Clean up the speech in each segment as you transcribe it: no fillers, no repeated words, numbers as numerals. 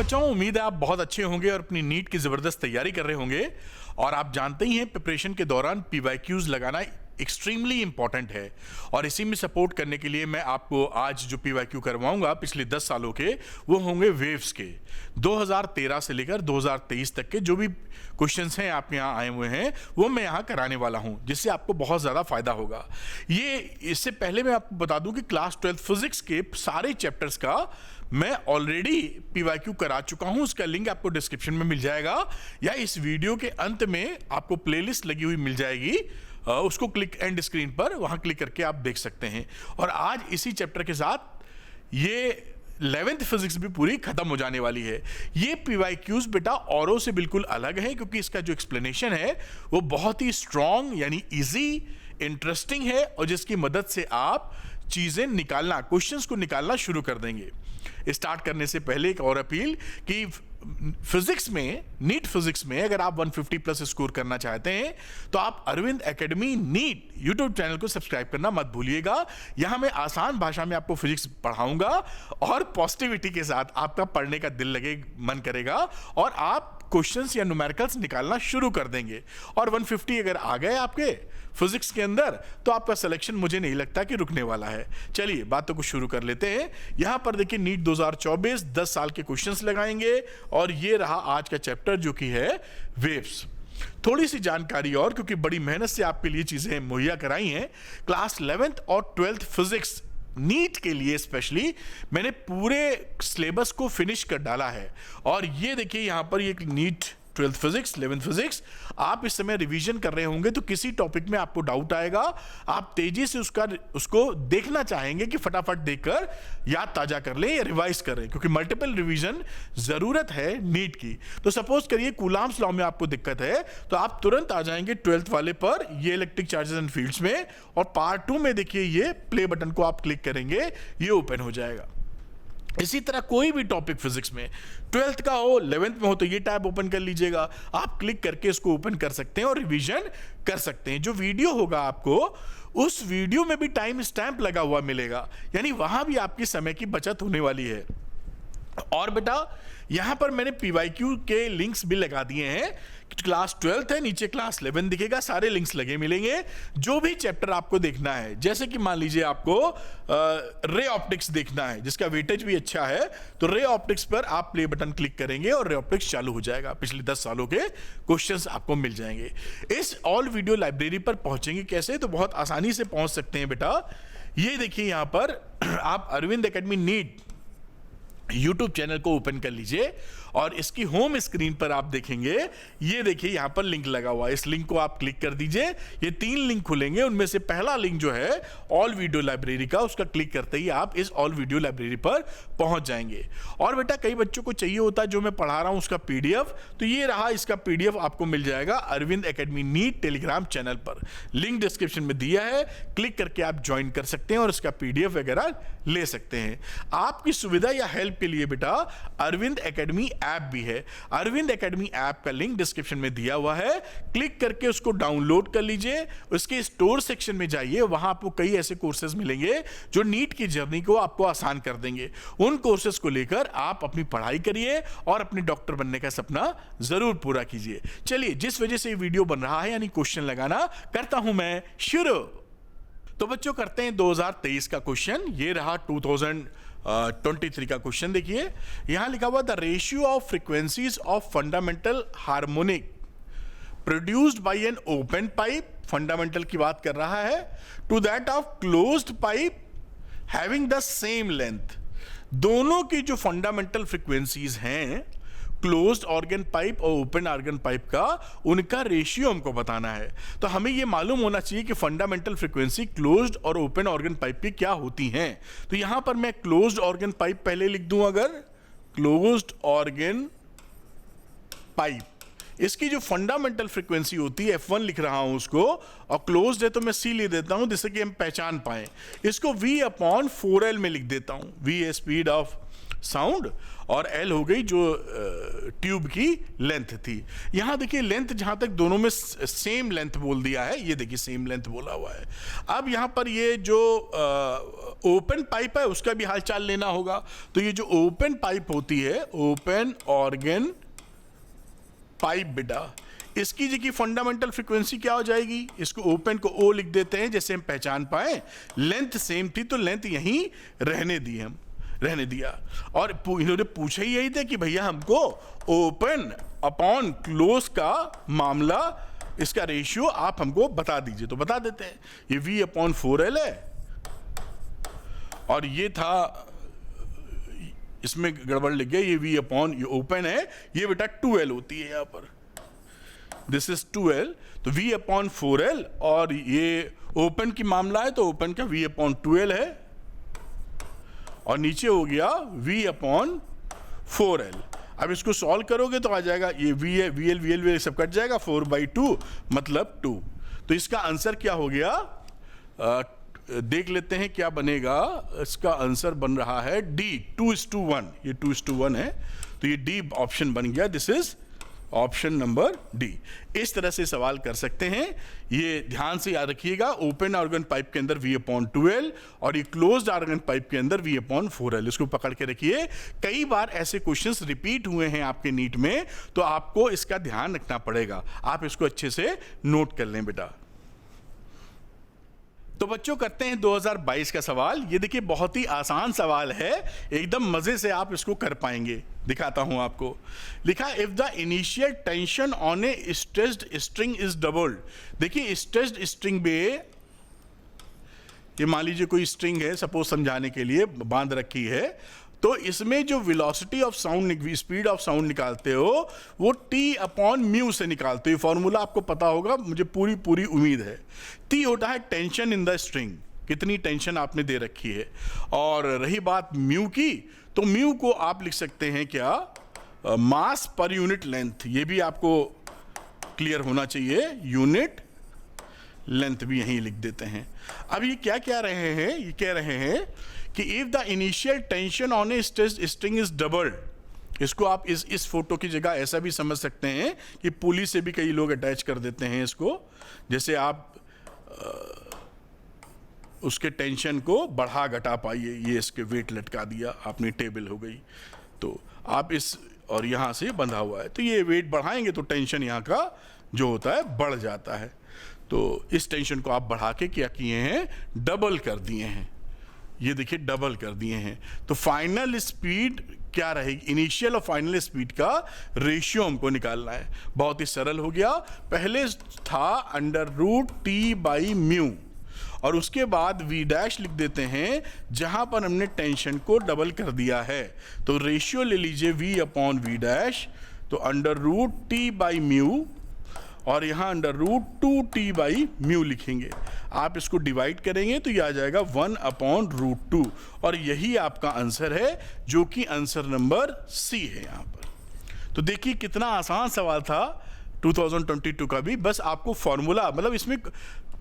बच्चों, उम्मीद है आप बहुत अच्छे होंगे और अपनी नीट की ज़बरदस्त तैयारी कर रहे होंगे। और आप जानते ही हैं प्रिपरेशन के दौरान पीवाईक्यूज लगाना एक्सट्रीमली इंपॉर्टेंट है। और इसी में सपोर्ट करने के लिए मैं आपको आज जो पीवाईक्यू करवाऊंगा पिछले 10 सालों के, वो होंगे वेव्स के। 2013 से लेकर 2023 तक के जो भी क्वेश्चंस हैं आपके यहाँ आए हुए हैं वो मैं यहाँ कराने वाला हूँ, जिससे आपको बहुत ज़्यादा फायदा होगा। ये इससे पहले मैं आपको बता दूं कि क्लास 12 फिजिक्स के सारे चैप्टर्स का मैं ऑलरेडी पीवाईक्यू करा चुका हूं। उसका लिंक आपको डिस्क्रिप्शन में मिल जाएगा या इस वीडियो के अंत में आपको प्लेलिस्ट लगी हुई मिल जाएगी, उसको क्लिक एंड स्क्रीन पर वहां क्लिक करके आप देख सकते हैं। और आज इसी चैप्टर के साथ ये 11th फिजिक्स भी पूरी खत्म हो जाने वाली है। ये पीवाईक्यूज बेटा औरों से बिल्कुल अलग है, क्योंकि इसका जो एक्सप्लेनेशन है वो बहुत ही स्ट्रॉन्ग यानी इजी, इंटरेस्टिंग है, और जिसकी मदद से आप चीजें निकालना, क्वेश्चंस को निकालना शुरू कर देंगे। स्टार्ट करने से पहले एक और अपील कि फिजिक्स में, नीट फिजिक्स में अगर आप 150 प्लस स्कोर करना चाहते हैं तो आप Arvind Academy NEET YouTube channel को सब्सक्राइब करना मत भूलिएगा। यहां मैं आसान भाषा में आपको फिजिक्स पढ़ाऊंगा और पॉजिटिविटी के साथ आपका पढ़ने का दिल लगे, मन करेगा और आप क्वेश्चंस या न्यूमेरिकल्स निकालना शुरू कर देंगे। और 150 अगर आ गए आपके फिजिक्स के अंदर तो आपका सिलेक्शन मुझे नहीं लगता कि रुकने वाला है। चलिए बातों को शुरू कर लेते हैं। यहां पर देखिए नीट 2024 10 साल के क्वेश्चंस लगाएंगे और ये रहा आज का चैप्टर जो कि है वेव्स। थोड़ी सी जानकारी और, क्योंकि बड़ी मेहनत से आपके लिए चीजें मुहैया कराई हैं। क्लास 11th और 12th फिजिक्स नीट के लिए स्पेशली मैंने पूरे सिलेबस को फिनिश कर डाला है। और ये देखिए यहां पर ये NEET 12th physics, 11th physics आप इस समय रिवीजन कर रहे होंगे तो किसी टॉपिक में आपको डाउट आएगा, आप तेजी से उसको देखना चाहेंगे कि फटाफट देखकर याद ताजा कर लें या रिवाइज करें, क्योंकि मल्टीपल रिवीजन जरूरत है नीट की। तो सपोज करिए कूलाम्स लॉ में आपको दिक्कत है तो आप तुरंत आ जाएंगे 12th वाले पर, ये इलेक्ट्रिक चार्जेस एंड फील्ड्स में, और पार्ट 2 में देखिए ये प्ले बटन को आप क्लिक करेंगे, ये ओपन हो जाएगा। इसी तरह कोई भी टॉपिक फिजिक्स में 12th का हो, 11th में हो तो ये टैब ओपन कर लीजिएगा, आप क्लिक करके इसको ओपन कर सकते हैं और रिवीजन कर सकते हैं। जो वीडियो होगा आपको उस वीडियो में भी टाइम स्टैंप लगा हुआ मिलेगा, यानी वहां भी आपकी समय की बचत होने वाली है। और बेटा यहां पर मैंने पीवाईक्यू के लिंक्स भी लगा दिए हैं। क्लास 12th है, नीचे क्लास 11 दिखेगा, सारे लिंक्स लगे मिलेंगे। जो भी चैप्टर आपको देखना है, जैसे कि मान लीजिए आपको रे ऑप्टिक्स देखना है जिसका वेटेज भी अच्छा है, तो रे ऑप्टिक्स पर आप प्ले बटन क्लिक करेंगे और रे ऑप्टिक्स चालू हो जाएगा। पिछले 10 सालों के क्वेश्चंस आपको मिल जाएंगे। इस ऑल वीडियो लाइब्रेरी पर पहुंचेंगे कैसे, तो बहुत आसानी से पहुंच सकते हैं बेटा। ये देखिए यहां पर आप Arvind Academy NEET YouTube channel को ओपन कर लीजिए और इसकी होम स्क्रीन पर आप देखेंगे, ये देखिए यहां पर लिंक लगा हुआ है, इस लिंक को आप क्लिक कर दीजिए। ये 3 लिंक खुलेंगे, उनमें से पहला लिंक जो है ऑल वीडियो लाइब्रेरी का, उसका क्लिक करते ही आप इस ऑल वीडियो लाइब्रेरी पर पहुंच जाएंगे। और बेटा कई बच्चों को चाहिए होता है जो मैं पढ़ा रहा हूं उसका पीडीएफ, तो ये रहा, इसका पीडीएफ आपको मिल जाएगा Arvind Academy NEET Telegram channel पर, लिंक डिस्क्रिप्शन में दिया है, क्लिक करके आप ज्वाइन कर सकते हैं और इसका पीडीएफ वगैरह ले सकते हैं। आपकी सुविधा या हेल्प के लिए बेटा अरविंद एकेडमी ऐप भी है। अरविंद एकेडमी ऐप का लिंक डिस्क्रिप्शन में दिया हुआ है, क्लिक करके उसको डाउनलोड कर लीजिए। उसके स्टोर सेक्शन में जाइए, वहां आपको कई ऐसे कोर्सेज मिलेंगे जो नीट की जर्नी को आपको आसान कर देंगे। उन कोर्सेज को लेकर आप अपनी पढ़ाई करिए और अपने डॉक्टर बनने का सपना जरूर पूरा कीजिए। चलिए, जिस वजह से ये वीडियो बन रहा है यानी क्वेश्चन लगाना, करता हूं मैं शुरू। तो बच्चों करते हैं 2023 का क्वेश्चन। ये रहा 2023 का क्वेश्चन। देखिए यहां लिखा हुआ the ratio of frequencies of fundamental harmonic produced by an open pipe, fundamental की बात कर रहा है, to that of closed pipe having the same length. दोनों की जो फंडामेंटल फ्रीक्वेंसीज हैं, क्लोज्ड ऑर्गन पाइप और ओपन ऑर्गन पाइप का, उनका रेशियो हमको बताना है। तो हमें यह मालूम होना चाहिए कि फंडामेंटल फ्रीक्वेंसी क्लोज्ड और ओपन ऑर्गन पाइप की क्या होती हैं। तो यहां पर मैं क्लोज्ड ऑर्गन पाइप पहले लिख दूं, अगर क्लोज्ड ऑर्गन पाइप, इसकी जो फंडामेंटल फ्रीक्वेंसी होती है F1 लिख रहा हूं उसको, और क्लोज्ड है तो मैं C लिख देता हूं जिससे कि हम पहचान पाए। इसको V/4L में लिख देता हूं। V है स्पीड ऑफ साउंड, और एल हो गई जो ट्यूब की लेंथ थी। यहां देखिए लेंथ जहां तक दोनों में सेम लेंथ बोल दिया है, ये देखिए सेम लेंथ बोला हुआ है। अब यहां पर ये जो ओपन पाइप है उसका भी हालचाल लेना होगा। तो ये जो ओपन पाइप होती है, ओपन ऑर्गन पाइप बेटा, इसकी जी की फंडामेंटल फ्रीक्वेंसी क्या हो जाएगी? इसको ओपन को ओ लिख देते हैं जैसे हम पहचान पाए। लेंथ सेम थी तो लेंथ यहीं रहने दी, हम रहने दिया। और इन्होंने पूछा ही यही था कि भैया हमको ओपन अपॉन क्लोज का मामला, इसका रेशियो आप हमको बता दीजिए। तो बता देते हैं, ये V अपॉन 4L है, और ये था, इसमें गड़बड़ लिख गया, ये V अपॉन, ये ओपन है, ये बेटा 2L होती है यहां पर, दिस इज 2L, तो V अपॉन 4L, और ये ओपन की मामला है तो ओपन का V अपॉन 2L है, और नीचे हो गया V अपॉन 4L। अब इसको सॉल्व करोगे तो आ जाएगा, ये V है, VL सब कट जाएगा, 4/2 मतलब 2। तो इसका आंसर क्या हो गया? देख लेते हैं क्या बनेगा। इसका आंसर बन रहा है D, 2:1। ये 2:1 है, तो ये D ऑप्शन बन गया। This is option number D. इस तरह से सवाल कर सकते हैं, ये ध्यान से याद रखिएगा। ओपन ऑर्गन पाइप के अंदर V अपॉन 2L, और ये क्लोज्ड ऑर्गन पाइप के अंदर V अपॉन 4L, इसको पकड़ के रखिए। कई बार ऐसे क्वेश्चंस रिपीट हुए हैं आपके नीट में, तो आपको इसका ध्यान रखना पड़ेगा। आप इसको अच्छे से नोट कर लें बेटा। तो बच्चों करते हैं 2022 का सवाल। ये देखिए बहुत ही आसान सवाल है, एकदम मजे से आप इसको कर पाएंगे। दिखाता हूं आपको। लिखा, if the initial tension on A stressed string is doubled. देखिए स्ट्रेस्ड स्ट्रिंग पे, ये मान लीजिए कोई स्ट्रिंग है, सपोज समझाने के लिए बांध रखी है, तो इसमें जो velocity of sound, speed of sound निकालते हो वो T अपॉन म्यू से निकालते हो। फॉर्मूला आपको पता होगा, मुझे पूरी उम्मीद है। T होता है टेंशन इन द स्ट्रिंग, कितनी टेंशन आपने दे रखी है। और रही बात म्यू की, तो म्यू को आप लिख सकते हैं क्या? मास पर यूनिट लेंथ। ये भी आपको क्लियर होना चाहिए, यूनिट लेंथ भी यहीं लिख देते हैं। अब ये क्या कह रहे हैं? ये कह रहे हैं कि if the initial tension on A stressed string is doubled, इसको आप इस फोटो की जगह ऐसा भी समझ सकते हैं कि पुली से भी कई लोग अटैच कर देते हैं इसको। जैसे आप उसके टेंशन को बढ़ा घटा पाइए, ये इसके वेट लटका दिया आपने, टेबल हो गई, तो आप इस, और यहाँ से बंधा हुआ है, तो ये वेट बढ़ाएंगे तो टेंशन यहाँ का जो होता है बढ़ जाता है। तो इस टेंशन को आप बढ़ा के क्या किए हैं? डबल कर दिए हैं। ये देखिए डबल कर दिए हैं। तो फाइनल स्पीड क्या रहेगी? इनिशियल और फाइनल स्पीड का रेशियो हमको निकालना है। बहुत ही सरल हो गया। पहले था √T/μ, और उसके बाद V डैश लिख देते हैं जहां पर हमने टेंशन को डबल कर दिया है। तो रेशियो ले लीजिए V अपॉन V डैश, तो √T/μ, और यहां √2T/μ लिखेंगे। आप इसको डिवाइड करेंगे तो ये आ जाएगा 1/√2, और यही आपका आंसर है, जो कि आंसर नंबर सी है यहां पर। तो देखिए कितना आसान सवाल था 2022 का भी। बस आपको फॉर्मूला, मतलब इसमें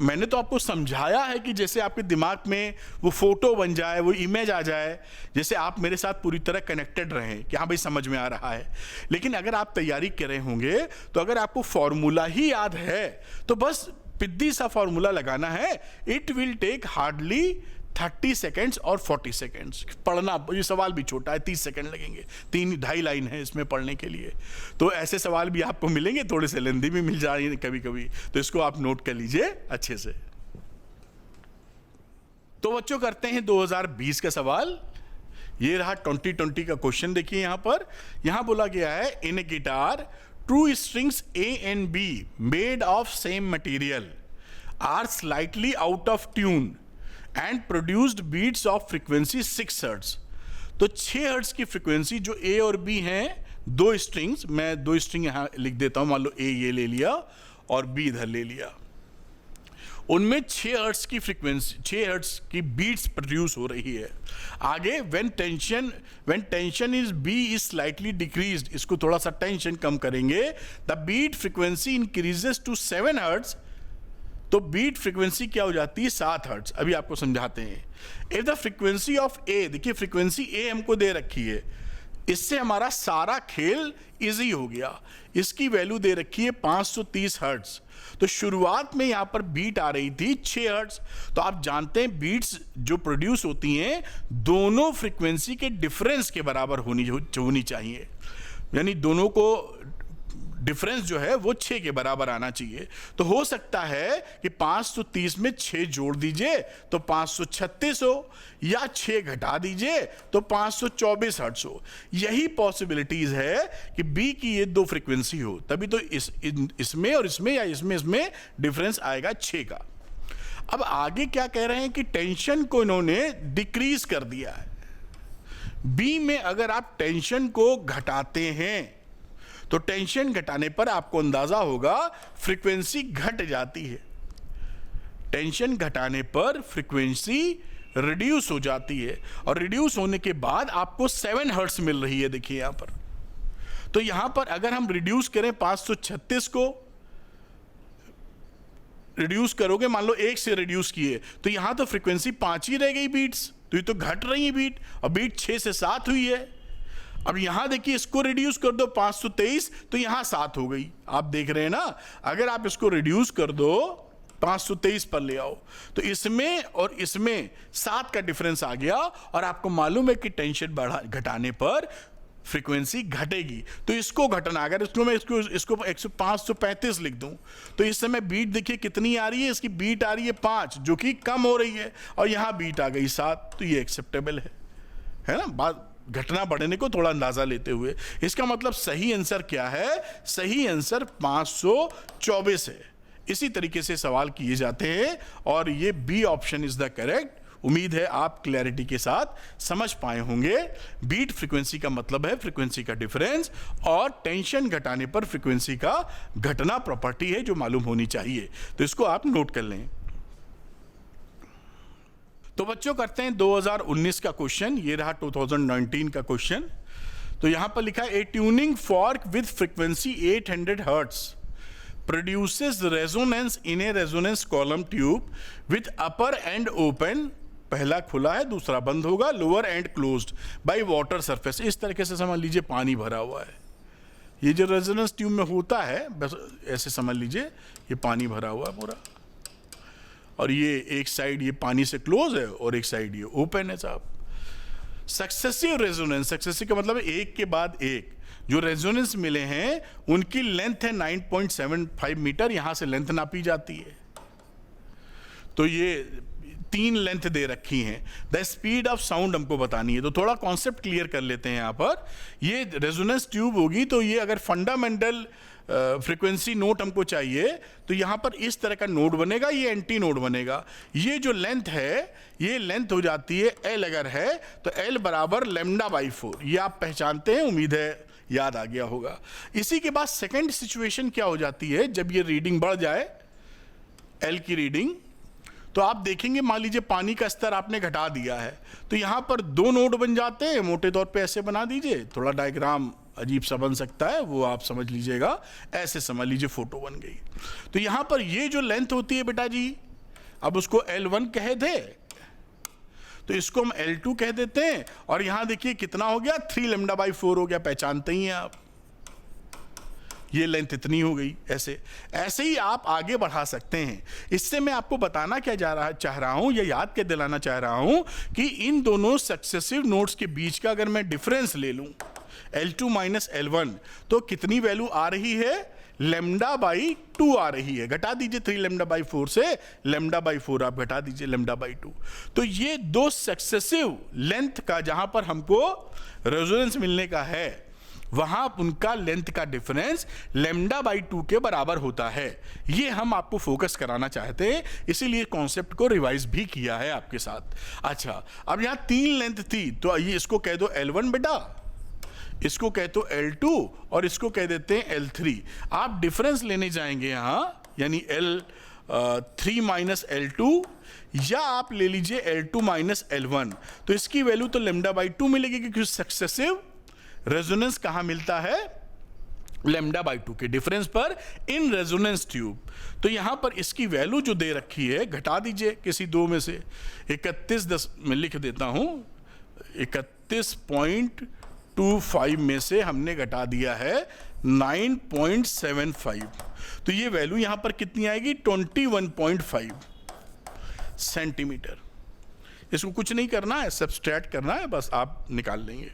मैंने तो आपको समझाया है कि जैसे आपके दिमाग में वो फोटो बन जाए, वो इमेज आ जाए, जैसे आप मेरे साथ पूरी तरह कनेक्टेड रहें कि हाँ भाई समझ में आ रहा है। लेकिन अगर आप तैयारी कर रहे होंगे तो अगर आपको फॉर्मूला ही याद है तो बस पिद्दी सा फॉर्मूला लगाना है। It will take hardly 30 seconds और 40 सेकेंड्स पढ़ना। ये सवाल भी छोटा है, 30 सेकेंड लगेंगे, 3-2.5 लाइन है इसमें पढ़ने के लिए। तो ऐसे सवाल भी आपको मिलेंगे, थोड़े से लेंदी भी मिल जाएंगे कभी कभी, तो इसको आप नोट कर लीजिए अच्छे से। तो बच्चों करते हैं 2020 का सवाल। ये रहा 2020 का क्वेश्चन। देखिए यहां बोला गया है, इन ए guitar 2 strings A and B made of same material are slightly out of tune and produced beats of frequency 6 Hz। तो 6 Hz की फ्रीक्वेंसी जो A और B हैं, 2 स्ट्रिंग्स, मैं 2 स्ट्रिंग यहां लिख देता हूं, मान लो A ये ले लिया और B इधर ले लिया, उनमें 6 हर्ट्ज की फ्रीक्वेंसी, 6 हर्ट्ज की बीट्स प्रोड्यूस हो रही है। आगे when tension is B is slightly decreased, इसको थोड़ा सा टेंशन कम करेंगे, the beat frequency increases to 7 hertz. तो बीट फ्रीक्वेंसी क्या हो जाती है 7 हर्ट्ज। अभी आपको समझाते हैं। इफ द फ्रीक्वेंसी ऑफ ए, देखिए फ्रीक्वेंसी ए हमको दे रखी है, इससे हमारा सारा खेल इजी हो गया। इसकी वैल्यू दे रखी है 530 हर्ट्ज। तो शुरुआत में यहां पर बीट आ रही थी 6 हर्ट्ज। तो आप जानते हैं बीट्स जो प्रोड्यूस होती हैं दोनों फ्रीक्वेंसी के डिफरेंस के बराबर होनी चाहिए, यानी दोनों को डिफरेंस जो है वो 6 के बराबर आना चाहिए। तो हो सकता है कि 530 में 6 जोड़ दीजिए तो 536 हो, या 6 घटा दीजिए तो 524 हर्ट्ज हो। यही पॉसिबिलिटीज है कि बी की ये दो फ्रीक्वेंसी हो, तभी तो इसमें और इसमें या इसमें डिफरेंस आएगा 6 का। अब आगे क्या कह रहे हैं कि टेंशन को इन्होंने डिक्रीज कर दिया है। बी में अगर आप टेंशन को घटाते हैं तो टेंशन घटाने पर आपको अंदाजा होगा फ्रीक्वेंसी घट जाती है। टेंशन घटाने पर फ्रीक्वेंसी रिड्यूस हो जाती है, और रिड्यूस होने के बाद आपको 7 हर्ट्ज मिल रही है। देखिए यहां पर, तो यहां पर अगर हम रिड्यूस करें 536 को रिड्यूस करोगे, मान लो 1 से रिड्यूस किए, तो यहां तो फ्रीक्वेंसी 5 ही रह गई बीट्स, तो ये तो घट रही है बीट, और बीट 6 से 7 हुई है। अब यहां देखिए इसको रिड्यूस कर दो 523, तो यहां 7 हो गई। आप देख रहे हैं ना, अगर आप इसको रिड्यूस कर दो 523 पर ले आओ तो इसमें और इसमें 7 का डिफरेंस आ गया, और आपको मालूम है कि टेंशन घटाने पर फ्रीक्वेंसी घटेगी। तो इसको घटना, अगर इसको 535 लिख दूं तो इस समय बीट देखिए कितनी आ रही है, इसकी बीट आ रही है 5, जो कि कम हो रही है, और यहां बीट आ गई 7, तो ये एक्सेप्टेबल है ना। बात घटना बढ़ने को थोड़ा अंदाजा लेते हुए, इसका मतलब सही आंसर क्या है? सही आंसर 524 है। इसी तरीके से सवाल किए जाते हैं, और ये B option is the correct. उम्मीद है आप क्लैरिटी के साथ समझ पाए होंगे। बीट फ्रीक्वेंसी का मतलब है फ्रीक्वेंसी का डिफरेंस, और टेंशन घटाने पर फ्रीक्वेंसी का घटना प्रॉपर्टी है जो मालूम होनी चाहिए। तो इसको आप नोट कर लें। तो बच्चों करते हैं 2019 का क्वेश्चन। ये रहा 2019 का क्वेश्चन। तो यहां पर लिखा है a tuning fork with frequency 800 hertz produces resonance in a resonance column tube with upper end open, पहला खुला है दूसरा बंद होगा, lower end closed by water surface. इस तरीके से समझ लीजिए पानी भरा हुआ है। ये जो रेजोनेंस ट्यूब में होता है बस ऐसे समझ लीजिए, ये पानी भरा हुआ है पूरा, और ये एक साइड ये पानी से क्लोज है और एक साइड ये ओपन है साहब। सक्सेसिव रेजोनेंस, सक्सेसिव का मतलब एक के बाद एक जो रेजोनेंस मिले हैं उनकी लेंथ है 9.75 मीटर, यहां से लेंथ नापी जाती है। तो ये 3 लेंथ दे रखी हैं। द स्पीड ऑफ साउंड हमको बतानी है, तो थोड़ा कॉन्सेप्ट क्लियर कर लेते हैं यहां पर। ये रेजोनेंस ट्यूब होगी, तो ये अगर फंडामेंटल फ्रीक्वेंसी नोट हमको चाहिए तो यहां पर इस तरह का नोड बनेगा, ये एंटी नोड बनेगा। ये जो लेंथ है ये लेंथ हो जाती है L, अगर है तो L बराबर λ/4। ये आप पहचानते हैं, उम्मीद है याद आ गया होगा। इसी के बाद सेकेंड सिचुएशन क्या हो जाती है, जब ये रीडिंग बढ़ जाए L की रीडिंग, तो आप देखेंगे मान लीजिए पानी का स्तर आपने घटा दिया है, तो यहां पर 2 नोड बन जाते हैं। मोटे तौर पे ऐसे बना दीजिए, थोड़ा डायग्राम अजीब सा बन सकता है, वो आप समझ लीजिएगा। ऐसे समझ लीजिए फोटो बन गई। तो यहां पर ये जो लेंथ होती है बेटा जी, अब उसको L1 कहे थे तो इसको हम L2 कह देते हैं, और यहां देखिए कितना हो गया 3 λ/4 हो गया। पहचानते ही हैं आप, ये लेंथ इतनी हो गई। ऐसे ही आप आगे बढ़ा सकते हैं। इससे मैं आपको बताना क्या चाह रहा हूं या याद के दिलाना चाह रहा हूं कि इन दोनों सक्सेसिव नोड्स के बीच का अगर मैं डिफरेंस ले लूं L2 माइनस L1, तो कितनी वैल्यू आ रही है? λ/2 आ रही है। घटा दीजिए 3 λ/4 से λ/4 आप घटा दीजिए λ/2। तो ये दो सक्सेसिव लेंथ का जहां पर हमको रेजोनेंस मिलने का है, वहां उनका लेंथ का डिफरेंस λ/2 के बराबर होता है। ये हम आपको फोकस कराना चाहते हैं, इसीलिए कॉन्सेप्ट को रिवाइज भी किया है आपके साथ। अच्छा, अब यहां 3 लेंथ थी, तो ये इसको कह दो L1 बेटा, इसको कह दो L2, और इसको कह देते हैं L3। आप डिफरेंस लेने जाएंगे यहां, यानी L3 माइनस L2, या आप ले लीजिए L2 माइनस L1। तो इसकी वैल्यू तो λ/2 मिलेगी, क्योंकि सक्सेसिव रेजोनेंस कहां मिलता है? लेमडा बाई 2 के डिफरेंस पर इन रेजोनेंस ट्यूब। तो यहां पर इसकी वैल्यू जो दे रखी है घटा दीजिए किसी दो में से। 31 में लिख देता हूं, 31.25 में से हमने घटा दिया है 9.75। तो ये वैल्यू यहां पर कितनी आएगी? 21.5 सेंटीमीटर। इसको कुछ नहीं करना है, सब्सट्रैक्ट करना है, बस आप निकाल लेंगे।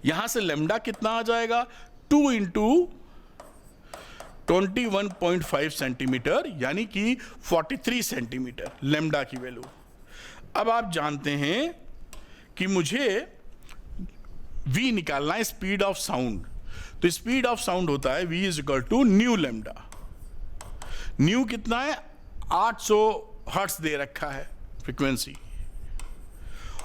यहां से लेमडा कितना आ जाएगा? 2 इंटू 21.5 सेंटीमीटर, यानी कि 43 सेंटीमीटर लेमडा की वैल्यू। अब आप जानते हैं कि मुझे v निकालना है, स्पीड ऑफ साउंड। तो स्पीड ऑफ साउंड होता है v is equal to nu lambda. Nu कितना है? 800 हर्ट्ज दे रखा है फ्रीक्वेंसी,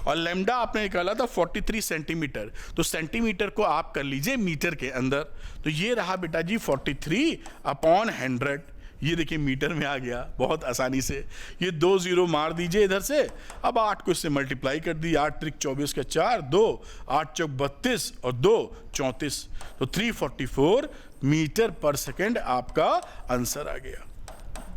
और लेमडा आपने निकाला था 43 सेंटीमीटर। तो सेंटीमीटर को आप कर लीजिए मीटर के अंदर। तो ये रहा बेटा जी 43/100। ये देखिए मीटर में आ गया बहुत आसानी से। ये 2 0 मार दीजिए इधर से। अब 8 को इससे मल्टीप्लाई कर दी, 8 त्रिक 24 का 4, 2 8 चौक 32 और 2 34। तो 344 मीटर पर सेकेंड आपका आंसर आ गया,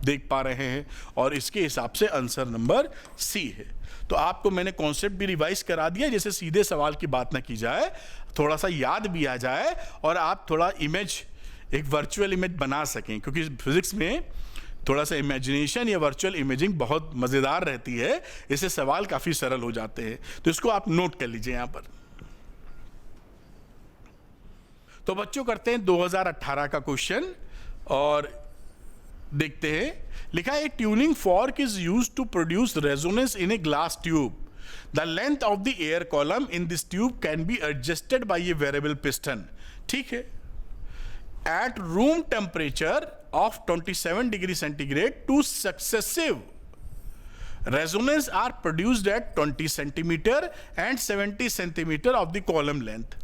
देख पा रहे हैं। और इसके हिसाब से आंसर नंबर सी है। तो आपको मैंने कॉन्सेप्ट भी रिवाइज करा दिया, जैसे सीधे सवाल की बात ना की जाए, थोड़ा सा याद भी आ जाए और आप थोड़ा इमेज, एक वर्चुअल इमेज बना सकें, क्योंकि फिजिक्स में थोड़ा सा इमेजिनेशन या वर्चुअल इमेजिंग बहुत मज़ेदार रहती है। इससे सवाल काफ़ी सरल हो जाते हैं। तो इसको आप नोट कर लीजिए यहाँ पर। तो बच्चों करते हैं 2018 का क्वेश्चन और देखते हैं। लिखा है tuning fork is used to produce resonance in a glass tube. The length of the air column in this tube can be adjusted by a variable piston. ठीक है। At room temperature of 27 degree centigrade, two successive resonance are produced at 20 centimeter and 70 centimeter of the column length।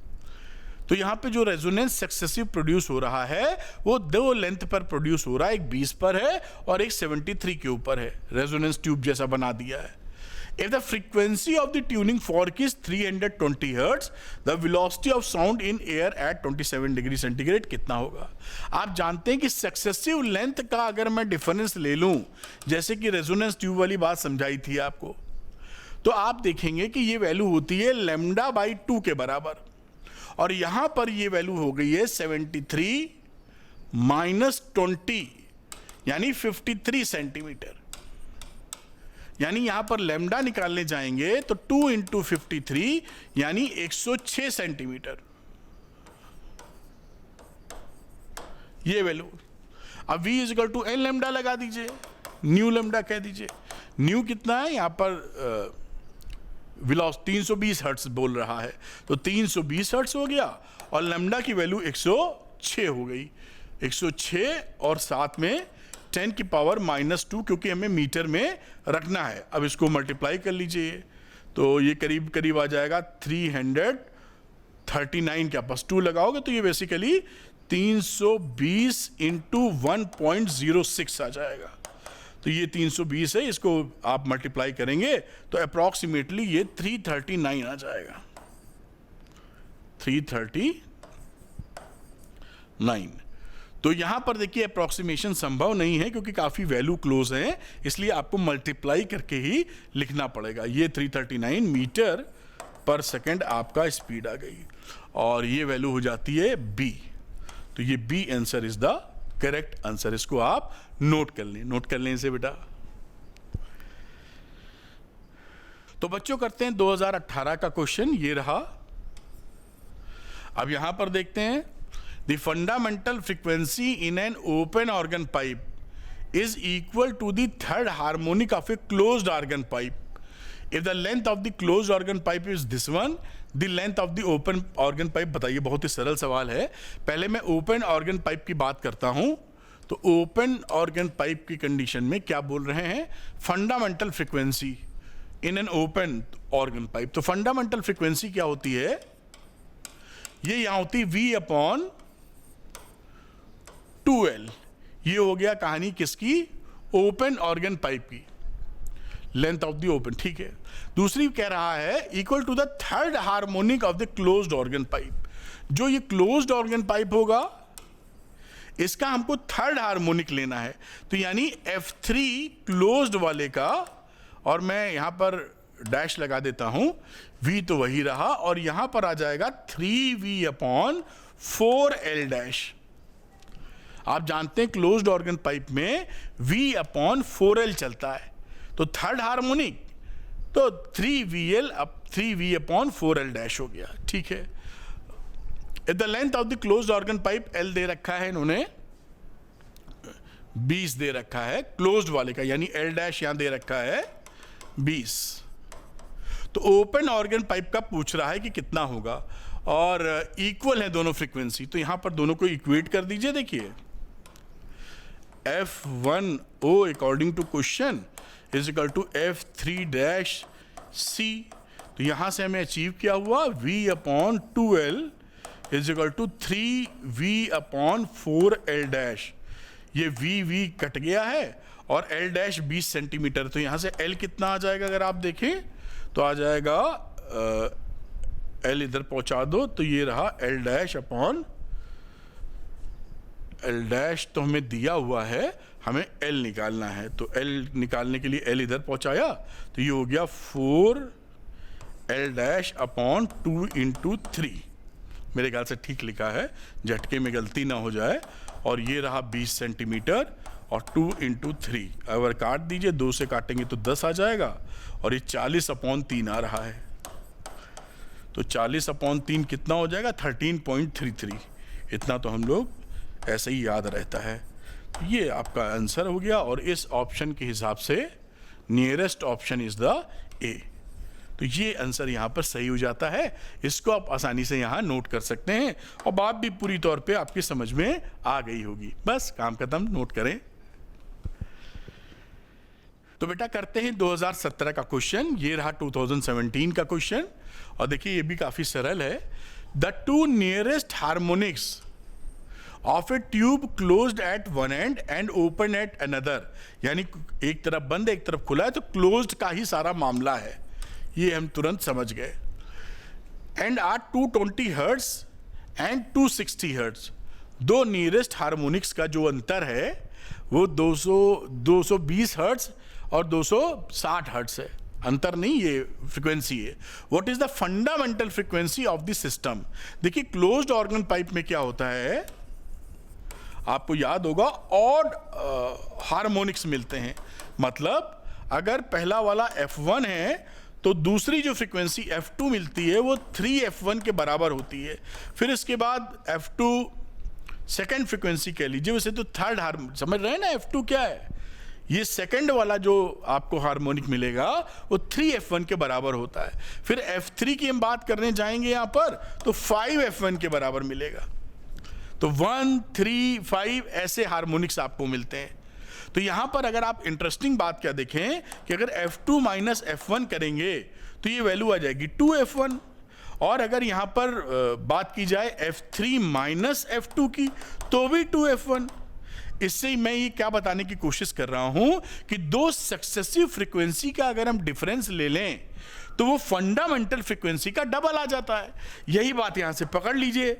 तो यहां पे जो resonance successive produce हो रहा है वो 2 लेंथ पर प्रोड्यूस हो रहा है, एक 20 पर है और एक 73 के ऊपर है। रेजोनेंस ट्यूब जैसा बना दिया है। If the frequency of the tuning fork is 320 Hz, the velocity of sound in air at 27 degree centigrade कितना होगा? आप जानते हैं कि सक्सेसिव लेंथ का अगर मैं डिफरेंस ले लूं, जैसे कि रेजोनेंस ट्यूब वाली बात समझाई थी आपको, तो आप देखेंगे कि ये वैल्यू होती है लेमडा बाई 2 के बराबर, और यहां पर ये वैल्यू हो गई है 73 माइनस 20 यानी 53 सेंटीमीटर। यानी यहां पर लेमडा निकालने जाएंगे तो 2 इंटू 53 यानी 106 सेंटीमीटर ये वैल्यू। अब v is equal to n lambda लगा दीजिए, न्यू लेमडा कह दीजिए। न्यू कितना है यहां पर? वेलोसिटी 320 हर्ट्ज बोल रहा है, तो 320 हर्ट्ज हो गया और लेमडा की वैल्यू 106 हो गई। 106 और साथ में 10 की पावर -2, क्योंकि हमें मीटर में रखना है। अब इसको मल्टीप्लाई कर लीजिए तो ये करीब करीब आ जाएगा 339 के पास 2 लगाओगे तो ये बेसिकली 320 इंटू 1.06 आ जाएगा। तो ये 320 है, इसको आप मल्टीप्लाई करेंगे तो अप्रॉक्सीमेटली ये 339 आ जाएगा। 339। तो यहां पर देखिए अप्रॉक्सीमेशन संभव नहीं है क्योंकि काफी वैल्यू क्लोज है, इसलिए आपको मल्टीप्लाई करके ही लिखना पड़ेगा। ये 339 मीटर पर सेकंड आपका स्पीड आ गई और ये वैल्यू हो जाती है बी। तो ये B answer is the correct answer. इसको आप नोट कर लें, नोट कर लें इसे बेटा। तो बच्चों करते हैं 2018 का क्वेश्चन, ये रहा। अब यहां पर देखते हैं The fundamental frequency in an open organ pipe is equal to the third harmonic of a closed organ pipe. If the length of the closed organ pipe is this one, the length of the open organ pipe बताइए। बहुत ही सरल सवाल है। पहले मैं open organ pipe की बात करता हूं। तो ओपन ऑर्गन पाइप की कंडीशन में क्या बोल रहे हैं? Fundamental frequency in an open organ pipe. तो फंडामेंटल फ्रीक्वेंसी क्या होती है? ये यहां होती है V/2L। ये हो गया कहानी किसकी? ओपन ऑर्गन पाइप की। लेंथ ऑफ द ओपन, ठीक है। दूसरी कह रहा है equal to the third harmonic of the closed organ pipe. जो ये क्लोज्ड ऑर्गन पाइप होगा इसका हमको थर्ड हार्मोनिक लेना है, तो यानी F3 क्लोज्ड वाले का, और मैं यहां पर डैश लगा देता हूं, V तो वही रहा और यहां पर आ जाएगा 3V/4L डैश। आप जानते हैं क्लोज्ड ऑर्गन पाइप में V/4L चलता है, तो थर्ड हार्मोनिक तो 3V/4L डैश हो गया, ठीक है। The length of the closed organ pipe L दे रखा है इन्होंने, 20 दे रखा है क्लोज्ड वाले का, यानी L डैश यहां दे रखा है 20। तो ओपन ऑर्गन पाइप का पूछ रहा है कि कितना होगा, और इक्वल है दोनों फ्रीक्वेंसी, तो यहां पर दोनों को इक्वेट कर दीजिए। देखिए F1O according to question is equal to F3-C। तो यहां से हमें अचीव क्या हुआ, V/2L is equal to 3V/4L dash. ये V कट गया है और L डैश 20 सेंटीमीटर, तो यहां से L कितना आ जाएगा, अगर आप देखें तो आ जाएगा L इधर पहुंचा दो, तो ये रहा L डैश तो हमें दिया हुआ है, हमें L निकालना है, तो L निकालने के लिए L इधर पहुंचाया, तो ये हो गया 4L-/2 × 3। मेरे ख्याल से ठीक लिखा है, झटके में गलती ना हो जाए। और ये रहा 20 सेंटीमीटर और 2 × 3, अगर काट दीजिए, 2 से काटेंगे तो 10 आ जाएगा, और ये 40/3 आ रहा है, तो 40/3 कितना हो जाएगा, 13.33। इतना तो हम लोग ऐसे ही याद रहता है। ये आपका आंसर हो गया, और इस ऑप्शन के हिसाब से नियरेस्ट ऑप्शन इज द ए। तो ये आंसर यहाँ पर सही हो जाता है। इसको आप आसानी से यहाँ नोट कर सकते हैं, और बात भी पूरी तौर पे आपकी समझ में आ गई होगी। बस काम खत्म, नोट करें। तो बेटा करते हैं 2017 का क्वेश्चन। ये रहा 2017 का क्वेश्चन, और देखिए ये भी काफी सरल है। The two nearest harmonics of A tube closed at one end and open at another, यानी एक तरफ बंद एक तरफ खुला है, तो क्लोज्ड का ही सारा मामला है, ये हम तुरंत समझ गए। And are 220 hertz and 260 hertz. दो नियरेस्ट हार्मोनिक्स का जो अंतर है वो 220 हर्ट्ज और 260 हर्ट्ज है। अंतर नहीं, ये फ्रीक्वेंसी है। What is the fundamental frequency of the system. देखिए क्लोज्ड ऑर्गन पाइप में क्या होता है, आपको याद होगा, ऑड हार्मोनिक्स मिलते हैं। मतलब अगर पहला वाला F1 है तो दूसरी जो फ्रीक्वेंसी F2 मिलती है वो 3F1 के बराबर होती है। फिर इसके बाद F2 सेकेंड फ्रीक्वेंसी कह लीजिए, वैसे तो थर्ड हार्मोनिक, समझ रहे हैं ना F2 क्या है। ये सेकेंड वाला जो आपको हार्मोनिक मिलेगा वो 3F1 के बराबर होता है। फिर F3 की हम बात करने जाएंगे यहाँ पर, तो 5F1 के बराबर मिलेगा। तो 1, 3, 5 ऐसे हार्मोनिक्स आपको मिलते हैं। तो यहां पर अगर आप इंटरेस्टिंग बात क्या देखें कि अगर F2 - F1 करेंगे तो ये वैल्यू आ जाएगी 2F1, और अगर यहां पर बात की जाए F3 - F2 की तो भी 2F1। इससे मैं ये क्या बताने की कोशिश कर रहा हूं कि दो सक्सेसिव फ्रीक्वेंसी का अगर हम डिफरेंस ले लें तो वो फंडामेंटल फ्रीक्वेंसी का डबल आ जाता है। यही बात यहां से पकड़ लीजिए।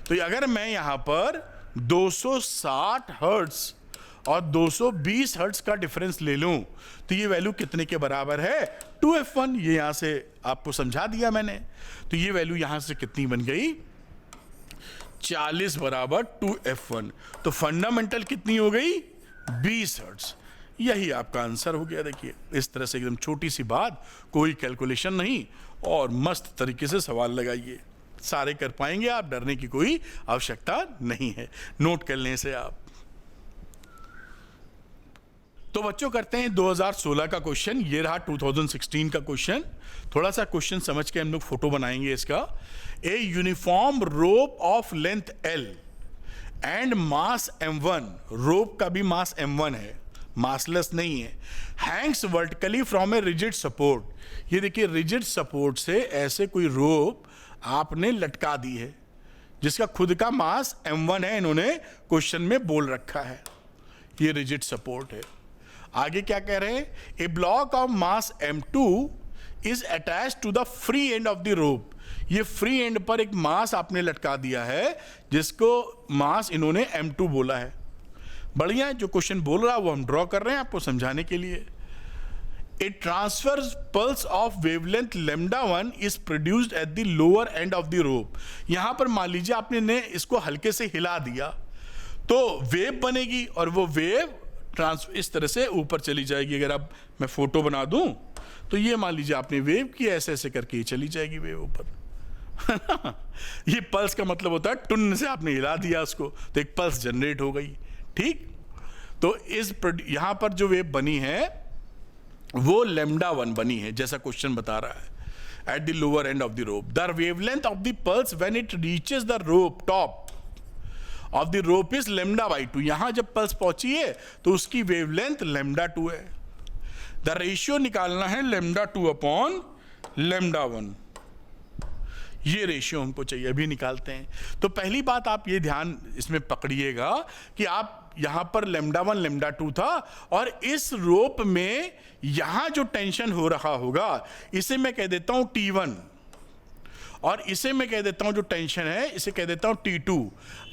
तो अगर मैं यहां पर 260 हर्ट्ज और 220 हर्ट्ज का डिफरेंस ले लूं तो ये वैल्यू कितने के बराबर है, 2F1। ये यहां से आपको समझा दिया मैंने। तो ये वैल्यू यहां से कितनी बन गई, 40 बराबर 2F1। तो फंडामेंटल कितनी हो गई, 20 हर्ट्ज। यही आपका आंसर हो गया। देखिए इस तरह से एकदम छोटी सी बात, कोई कैलकुलेशन नहीं, और मस्त तरीके से सवाल लगाइए। सारे कर पाएंगे आप, डरने की कोई आवश्यकता नहीं है, नोट कर लें से आप। तो बच्चों करते हैं 2016 का क्वेश्चन। ये रहा 2016 का क्वेश्चन। थोड़ा सा क्वेश्चन समझ के हम लोग फोटो बनाएंगे इसका। A uniform rope of length L and mass M1, रोप का भी मास M1 है, मासलेस नहीं है, Hanks vertically from a rigid support. ये देखिए रिजिड सपोर्ट से ऐसे कोई रोप आपने लटका दी है जिसका खुद का मास M1 है, इन्होंने क्वेश्चन में बोल रखा है। ये रिजिड सपोर्ट है। आगे क्या कह रहे हैं, a block of mass m2 is attach to the free end of the rope. ये फ्री एंड पर एक मास आपने लटका दिया है जिसको मास इन्होंने m2 बोला है। बढ़िया है, जो क्वेश्चन बोल रहा है वो हम ड्रॉ कर रहे हैं आपको समझाने के लिए। A transverse pulse of wavelength λ1 is produced at the lower end of the rope. यहां पर मान लीजिए आपने ने इसको हल्के से हिला दिया तो वेव बनेगी और वो वेव इस तरह से ऊपर चली जाएगी। अगर अब मैं फोटो बना दूं तो ये मान लीजिए आपने वेव किया, ऐसे ऐसे करके ये चली जाएगी वेव ऊपर। ये पल्स का मतलब होता है टुन से आपने हिला दिया उसको तो एक पल्स जनरेट हो गई। ठीक, तो इस यहां पर जो वेव बनी है वो λ1 बनी है जैसा क्वेश्चन बता रहा है। At the lower end of the rope the wavelength of the pulse when it reaches the rope top of the rope is λ/2। यहां जब पल्स पहुंची है तो उसकी वेवलेंथ λ2 है। द रेशियो निकालना है λ2 अपॉन λ1। ये रेशियो हमको चाहिए, अभी निकालते हैं। तो पहली बात आप ये ध्यान इसमें पकड़िएगा कि आप यहां पर λ1 λ2 था और इस रोप में यहां जो टेंशन हो रहा होगा इसे मैं कह देता हूं T1 और इसे मैं कह देता हूं जो टेंशन है इसे कह देता हूं T2।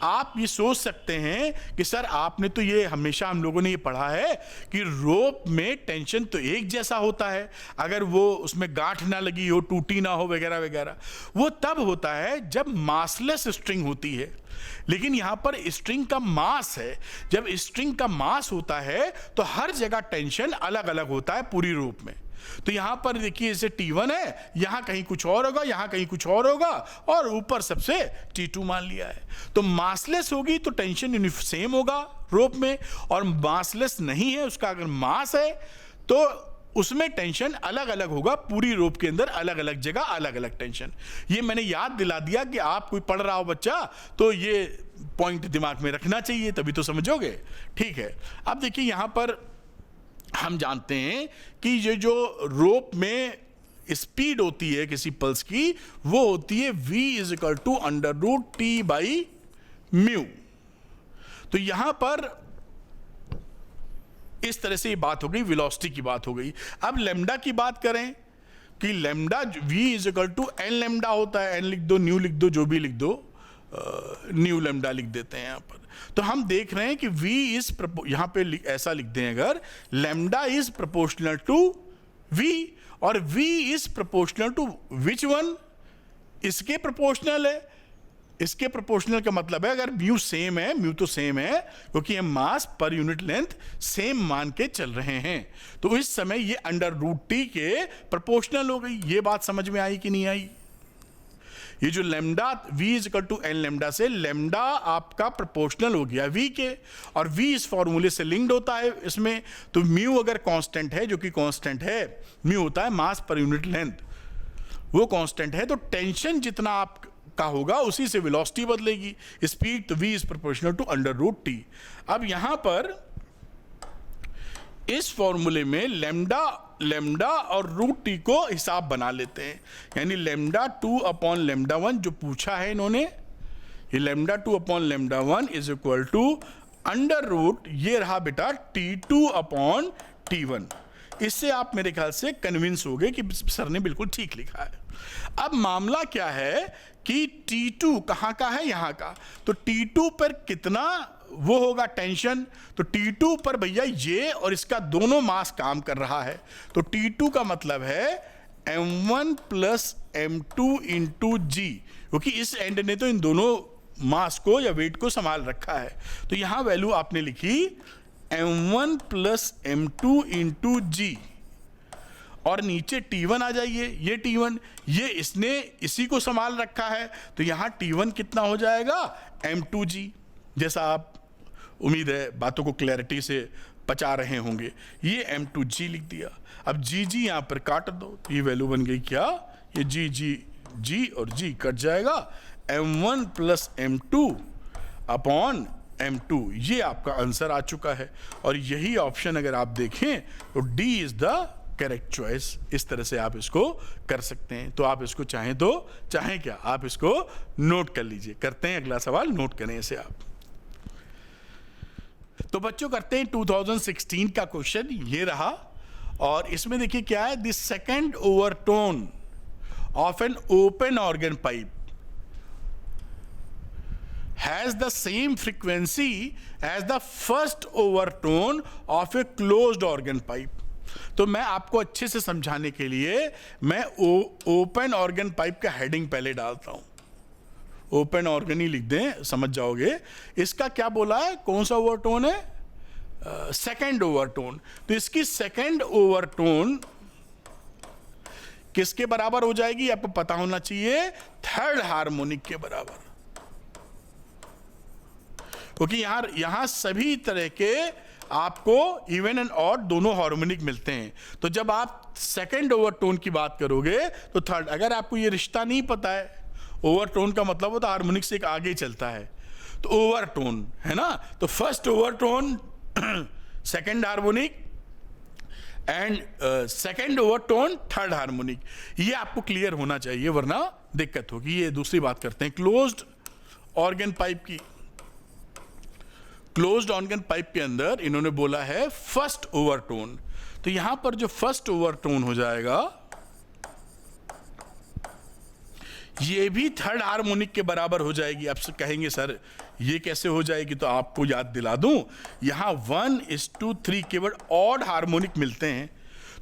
आप ये सोच सकते हैं कि सर आपने तो ये हमेशा हम लोगों ने ये पढ़ा है कि रोप में टेंशन तो एक जैसा होता है, अगर वो उसमें गांठ ना लगी हो, टूटी ना हो वगैरह वगैरह। वो तब होता है जब मासलेस स्ट्रिंग होती है, लेकिन यहां पर स्ट्रिंग का मास है। जब स्ट्रिंग का मास होता है तो हर जगह टेंशन अलग अलग होता है पूरी रोप में। तो यहां पर देखिए जैसे T1 है, यहां कहीं कुछ और होगा, यहां कहीं कुछ और होगा और ऊपर सबसे T2 मान लिया है। तो मासलेस होगी तो टेंशन सेम होगा रोप में, और मासलेस नहीं है, उसका अगर मास है तो उसमें टेंशन अलग अलग होगा पूरी रोप के अंदर, अलग अलग जगह अलग अलग टेंशन। ये मैंने याद दिला दिया कि आप कोई पढ़ रहा हो बच्चा तो ये पॉइंट दिमाग में रखना चाहिए, तभी तो समझोगे। ठीक है, अब देखिए यहां पर हम जानते हैं कि ये जो रोप में स्पीड होती है किसी पल्स की वो होती है v = √T/μ। तो यहां पर इस तरह से ये बात हो गई, वेलोसिटी की बात हो गई। अब लैम्डा की बात करें कि लैम्डा v = n लैम्डा होता है। n लिख दो, न्यू लिख दो, जो भी लिख दो, न्यू लैम्डा लिख देते हैं यहां पर। तो हम देख रहे हैं कि v इज यहां पे ऐसा लिख दें अगर lambda is proportional to v और v is proportional to which one, इसके प्रोपोर्शनल है। इसके प्रोपोर्शनल का मतलब है अगर म्यू सेम है, म्यू तो सेम है क्योंकि हम मास पर यूनिट लेंथ सेम मान के चल रहे हैं, तो इस समय ये √T के प्रोपोर्शनल हो गई। ये बात समझ में आई कि नहीं आई? ये जो लैम्डा v = n लैम्डा से लैम्डा आपका प्रोपोर्शनल हो गया v के, और v इस फॉर्मूले से लिंक्ड होता है इसमें। तो म्यू अगर कांस्टेंट है, जो कि कांस्टेंट है, म्यू होता है मास पर यूनिट लेंथ, वो कांस्टेंट है, तो टेंशन जितना आपका होगा उसी से वेलोसिटी बदलेगी, स्पीड। तो v is proportional to √T। अब यहां पर इस फॉर्मूले में लैम्डा और √T को हिसाब बना लेते हैं, यानी λ2 अपॉन λ1 जो पूछा है इन्होंने, ये λ2 अपॉन λ1 इज इक्वल टू √, ये रहा बेटा T2 अपॉन T1। इससे आप मेरे ख्याल से कन्विंस हो गए कि सर ने बिल्कुल ठीक लिखा है। अब मामला क्या है कि T2 कहां का है, यहां का, तो T2 पर कितना वो होगा टेंशन, तो T2 पर भैया ये और इसका दोनों मास काम कर रहा है, तो T2 का मतलब है m1 + m2 × g, क्योंकि इस एंड ने तो इन दोनों मास को या वेट को संभाल रखा है। तो यहां वैल्यू आपने लिखी m1 + m2 × g, और नीचे T1 आ जाइए, ये T1, ये इसने इसी को संभाल रखा है, तो यहां T1 कितना हो जाएगा m2g। जैसा आप उम्मीद है बातों को क्लैरिटी से पचा रहे होंगे, ये m2g लिख दिया। अब g यहां पर काट दो, तो ये वैल्यू बन गई क्या, ये g और g कट जाएगा, m1 + m2 अपॉन m2, ये आपका आंसर आ चुका है। और यही ऑप्शन अगर आप देखें तो D is the correct choice. इस तरह से आप इसको कर सकते हैं। तो आप इसको चाहें क्या, आप इसको नोट कर लीजिए। करते हैं अगला सवाल, नोट करें इसे आप। तो बच्चों करते हैं 2016 का क्वेश्चन, ये रहा। और इसमें देखिए क्या है, the second overtone of an open organ pipe has the same frequency as the first overtone of a closed organ pipe। तो मैं आपको अच्छे से समझाने के लिए मैं ओपन ऑर्गन पाइप का हेडिंग पहले डालता हूं। ओपन ऑर्गन ही लिख दें, समझ जाओगे। इसका क्या बोला है, कौन सा ओवरटोन है, सेकंड ओवरटोन। तो इसकी सेकंड ओवरटोन किसके बराबर हो जाएगी, आपको पता होना चाहिए, थर्ड हार्मोनिक के बराबर। क्योंकि यहां सभी तरह के आपको इवन एंड ऑड दोनों हार्मोनिक मिलते हैं। तो जब आप सेकंड ओवरटोन की बात करोगे तो थर्ड, अगर आपको ये रिश्ता नहीं पता है, ओवरटोन का मतलब होता है हार्मोनिक से एक आगे चलता है, तो ओवरटोन है ना, तो first overtone second harmonic and second overtone third harmonic, ये आपको क्लियर होना चाहिए, वरना दिक्कत होगी। ये दूसरी बात करते हैं क्लोज्ड ऑर्गन पाइप की। क्लोज्ड ऑर्गन पाइप के अंदर इन्होंने बोला है फर्स्ट ओवरटोन, तो यहां पर जो फर्स्ट ओवरटोन हो जाएगा ये भी थर्ड हार्मोनिक के बराबर हो जाएगी। आप कहेंगे सर ये कैसे हो जाएगी, तो आपको याद दिला दूं, यहां 1:3 केवल ऑड हार्मोनिक मिलते हैं।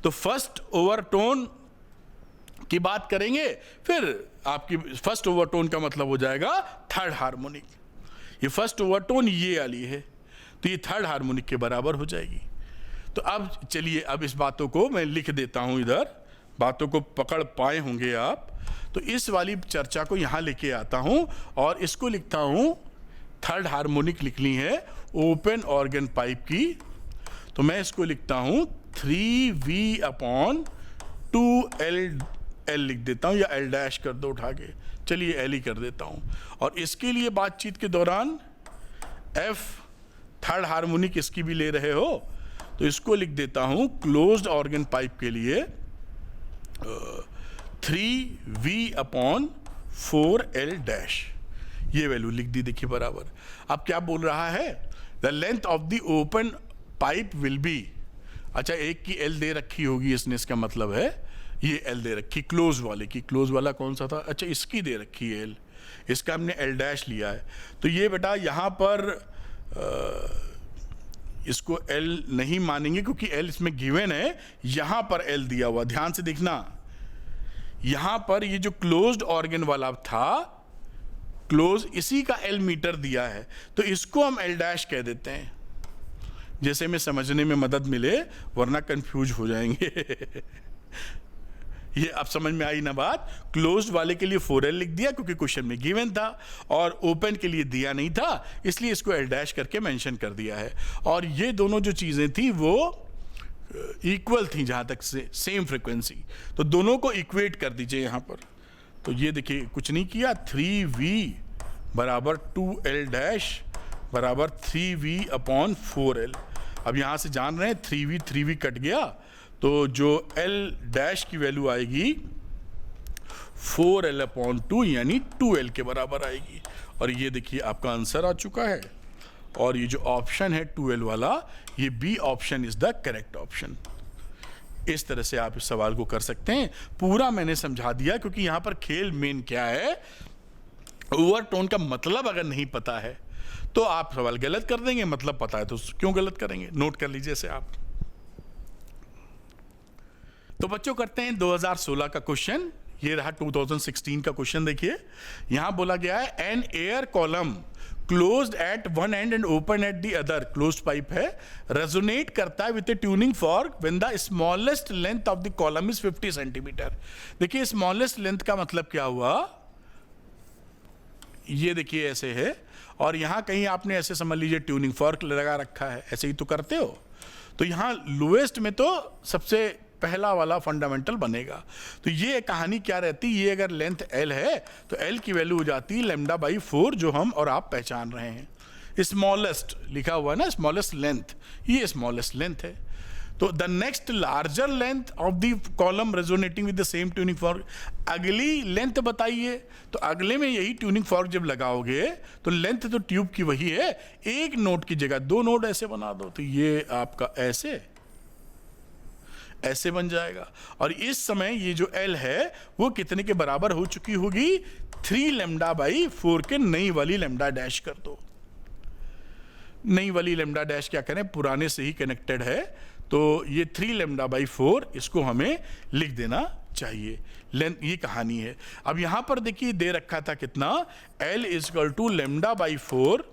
तो फर्स्ट ओवरटोन की बात करेंगे, फिर आपकी फर्स्ट ओवरटोन का मतलब हो जाएगा थर्ड हार्मोनिक। ये फर्स्ट ओवरटोन ये वाली है, तो ये थर्ड हार्मोनिक के बराबर हो जाएगी। तो अब चलिए, अब इस बातों को मैं लिख देता हूं, इधर बातों को पकड़ पाए होंगे आप। तो इस वाली चर्चा को यहां लेके आता हूं और इसको लिखता हूं, थर्ड हार्मोनिक लिखनी है ओपन ऑर्गन पाइप की। तो मैं इसको लिखता हूं 3V/2L लिख देता हूं, या L डैश कर दो उठा के, चलिए L ही कर देता हूं। और इसके लिए बातचीत के दौरान F थर्ड हार्मोनिक इसकी भी ले रहे हो, तो इसको लिख देता हूं क्लोज्ड ऑर्गन पाइप के लिए 3V/4L डैश, ये वैल्यू लिख दी, देखिए बराबर। अब क्या बोल रहा है, the length of the open pipe will be, अच्छा एक की L दे रखी होगी इसने, इसका मतलब है ये L दे रखी क्लोज वाले की। क्लोज वाला कौन सा था, अच्छा इसकी दे रखी है L, इसका हमने L डैश लिया है। तो ये बेटा यहाँ पर इसको L नहीं मानेंगे क्योंकि L इसमें गिवन है, यहाँ पर L दिया हुआ, ध्यान से देखना। यहाँ पर ये जो क्लोज्ड ऑर्गन वाला था, क्लोज, इसी का L मीटर दिया है, तो इसको हम L डैश कह देते हैं, जैसे में समझने में मदद मिले, वरना कंफ्यूज हो जाएंगे। ये अब समझ में आई ना बात। क्लोज्ड वाले के लिए 4L लिख दिया क्योंकि क्वेश्चन में गिवन था, और ओपन के लिए दिया नहीं था, इसलिए इसको L डैश करके मेंशन कर दिया है। और ये दोनों जो चीजें थी वो इक्वल थी, जहां तक से सेम फ्रीक्वेंसी, तो दोनों को इक्वेट कर दीजिए यहां पर। तो ये देखिए कुछ नहीं किया, 3V/2L डैश बराबर 3V/4L। अब यहां से जान रहे हैं 3V कट गया, तो जो L डैश की वैल्यू आएगी 4L/2 यानी 2L के बराबर आएगी। और ये देखिए आपका आंसर आ चुका है। और ये जो ऑप्शन है 2L वाला, ये B option is the correct option. इस तरह से आप इस सवाल को कर सकते हैं। पूरा मैंने समझा दिया, क्योंकि यहां पर खेल मेन क्या है, ओवरटोन का मतलब अगर नहीं पता है तो आप सवाल गलत कर देंगे, मतलब पता है तो क्यों गलत करेंगे। नोट कर लीजिए इसे आप। तो बच्चों करते हैं 2016 का क्वेश्चन। ये रहा 2016 का क्वेश्चन। देखिए यहां बोला गया है, an air column closed at one end and open at the other, closed pipe है, रेजोनेट करता है with a tuning fork when the smallest length of the column is 50 centimetre. देखिए स्मॉलेस्ट लेंथ का मतलब क्या हुआ, ये देखिए ऐसे है, और यहां कहीं आपने ऐसे समझ लीजिए ट्यूनिंग फॉर्क लगा रखा है, ऐसे ही तो करते हो। तो यहां लोएस्ट में तो सबसे पहला वाला फंडामेंटल बनेगा। तो ये कहानी क्या रहती, ये अगर लेंथ L है तो L की वैल्यू हो जाती है λ/4, जो हम और आप पहचान रहे हैं। स्मॉलेस्ट लिखा हुआ है ना, स्मॉलेस्ट लेंथ, ये स्मॉलेस्ट लेंथ है। तो the next larger length of the column resonating with the same tuning fork, अगली लेंथ बताइए। तो अगले में यही ट्यूनिंग फॉर्क जब लगाओगे तो लेंथ तो ट्यूब की वही है, एक नोड की जगह दो नोड ऐसे बना दो, तो ये आपका ऐसे बन जाएगा। और इस समय ये जो L है वो कितने के बराबर हो चुकी होगी, 3 लैम्डा बाई 4 के नई वाली लैम्डा डैश कर दो। नई वाली लैम्डा डैश क्या करें, पुराने से ही कनेक्टेड है, तो ये 3 लैम्डा बाई 4 इसको हमें लिख देना चाहिए। लेंथ, ये कहानी है। अब यहां पर देखिए दे रखा था कितना, L is equal to lambda by 4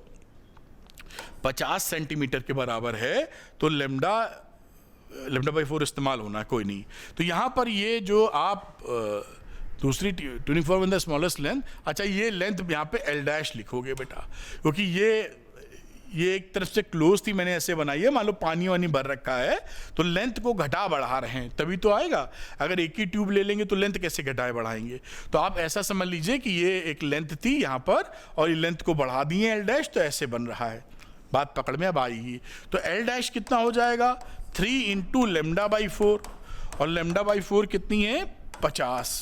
50 centimetre के बराबर है, तो लैम्डा बाई 4 इस्तेमाल होना, कोई नहीं। तो यहां पर ये जो आप दूसरी tuning fork with the smallest length, अच्छा ये लेंथ यहाँ पे L डैश लिखोगे बेटा, क्योंकि ये एक तरफ से क्लोज थी, मैंने ऐसे बनाई है, मान लो पानी वानी भर रखा है तो लेंथ को घटा बढ़ा रहे हैं तभी तो आएगा। अगर एक ही ट्यूब ले लेंगे तो लेंथ कैसे घटाए बढ़ाएंगे। तो आप ऐसा समझ लीजिए कि ये एक लेंथ थी यहाँ पर और ये लेंथ को बढ़ा दिए L डैश, तो ऐसे बन रहा है। बात पकड़ में अब आएगी। तो L डैश कितना हो जाएगा, 3 इंटू लैम्डा बाई 4, और लैम्डा बाई 4 कितनी है, 50,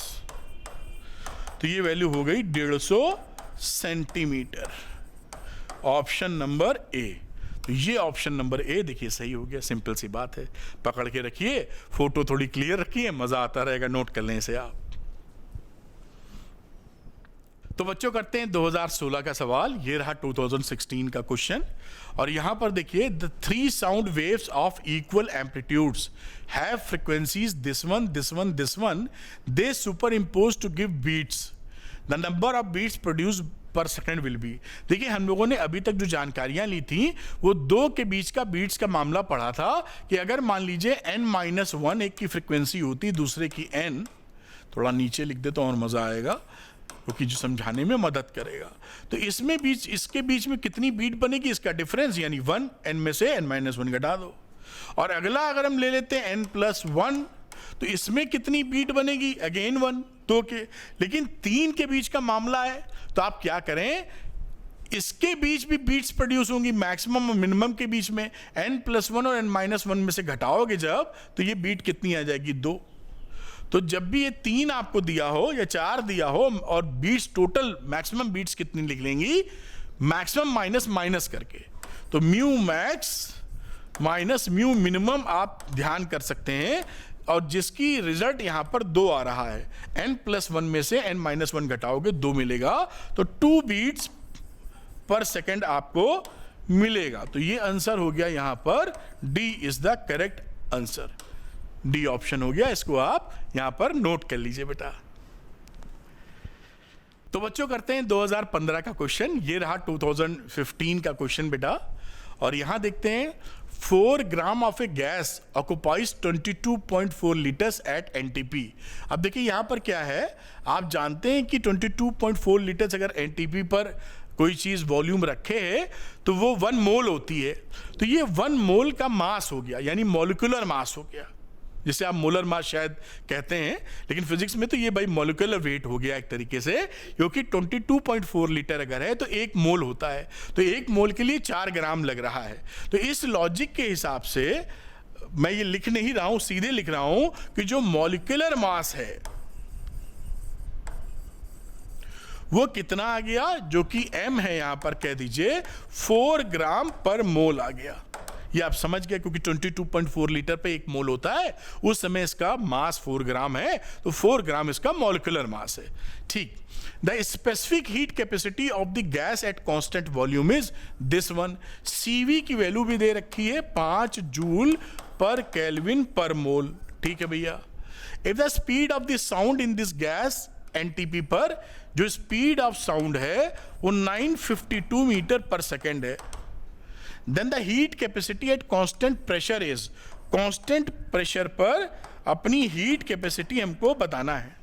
तो ये वैल्यू हो गई 150 सेंटीमीटर। Option number A. तो ये ऑप्शन नंबर ए देखिए सही हो गया, सिंपल सी बात है। पकड़ के रखिए, फोटो थोड़ी क्लियर रखिए, मजा आता रहेगा नोट कर लेने से आप। तो बच्चों करते हैं 2016 का सवाल, ये रहा 2016 का क्वेश्चन। और यहां पर देखिए, the 3 sound waves of equal amplitudes have frequencies this one this one this one, they superimpose to give beats, the number of beats produce per second will be. देखिए हम लोगों ने अभी तक जो जानकारियां ली थी वो दो के बीच का बीट्स का मामला पढ़ा था कि अगर मान लीजिए n-1 एक की फ्रीक्वेंसी होती, दूसरे की n, थोड़ा नीचे लिख दे तो और मजा आएगा क्योंकि जो समझाने में मदद करेगा। तो इसमें इसके बीच में कितनी बीट बनेगी, इसका डिफरेंस यानी 1, n में से n-1 घटा दो। और अगला अगर हम ले लेते हैं n+1, तो इसमें कितनी बीट बनेगी, अगेन 1, 2 के, लेकिन 3 के बीच का मामला है तो आप क्या करें, इसके बीच भी बीट्स प्रोड्यूस होंगी, मैक्सिमम और मिनिमम के बीच में n+1 और n-1 में से घटाओगे जब, तो ये बीट कितनी आ जाएगी, 2। तो जब भी ये 3 आपको दिया हो या 4 दिया हो और बीट्स टोटल मैक्सिमम बीट्स कितनी लिख लेंगी, मैक्सिमम माइनस माइनस करके, तो mu max minus mu minimum आप ध्यान कर सकते हैं। और जिसकी रिजल्ट यहां पर 2 आ रहा है, n+1 में से n-1 घटाओगे 2 मिलेगा, तो 2 बीट्स पर सेकेंड आपको मिलेगा। तो ये आंसर हो गया यहां पर, D is the correct answer, D option हो गया। इसको आप यहां पर नोट कर लीजिए बेटा। तो बच्चों करते हैं 2015 का क्वेश्चन, ये रहा 2015 का क्वेश्चन बेटा। और यहां देखते हैं 4 gram of A gas occupies 22.4 litres at NTP. अब देखिए यहां पर क्या है, आप जानते हैं कि 22.4 लीटर्स अगर एनटीपी पर कोई चीज वॉल्यूम रखे है तो वो 1 मोल होती है। तो ये 1 मोल का मास हो गया, यानी मॉलिक्यूलर मास हो गया, जिसे आप मोलर मास शायद कहते हैं, लेकिन फिजिक्स में तो ये भाई मॉलिक्यूलर वेट हो गया एक तरीके से, क्योंकि 22.4 लीटर अगर है तो 1 मोल होता है, तो 1 मोल के लिए 4 ग्राम लग रहा है। तो इस लॉजिक के हिसाब से मैं ये लिख नहीं रहा हूं, सीधे लिख रहा हूं कि जो मॉलिक्यूलर मास है वो कितना आ गया, जो कि m है, यहां पर कह दीजिए 4 ग्राम पर मोल आ गया। ये आप समझ गए, क्योंकि 22.4 लीटर पे 1 मोल होता है, उस समय इसका मास 4 ग्राम है, तो 4 ग्राम इसका मॉलिक्यूलर मास है। ठीक, the specific heat capacity of the gas at constant volume is this one. CV की वैल्यू भी दे रखी है 5 जूल पर केल्विन पर मोल। ठीक है भैया। If the speed of the sound in this gas NTP पर, जो स्पीड ऑफ साउंड है वो 952 मीटर पर सेकेंड है, then the heat capacity at constant pressure is, constant pressure पर अपनी हीट कैपेसिटी हमको बताना है।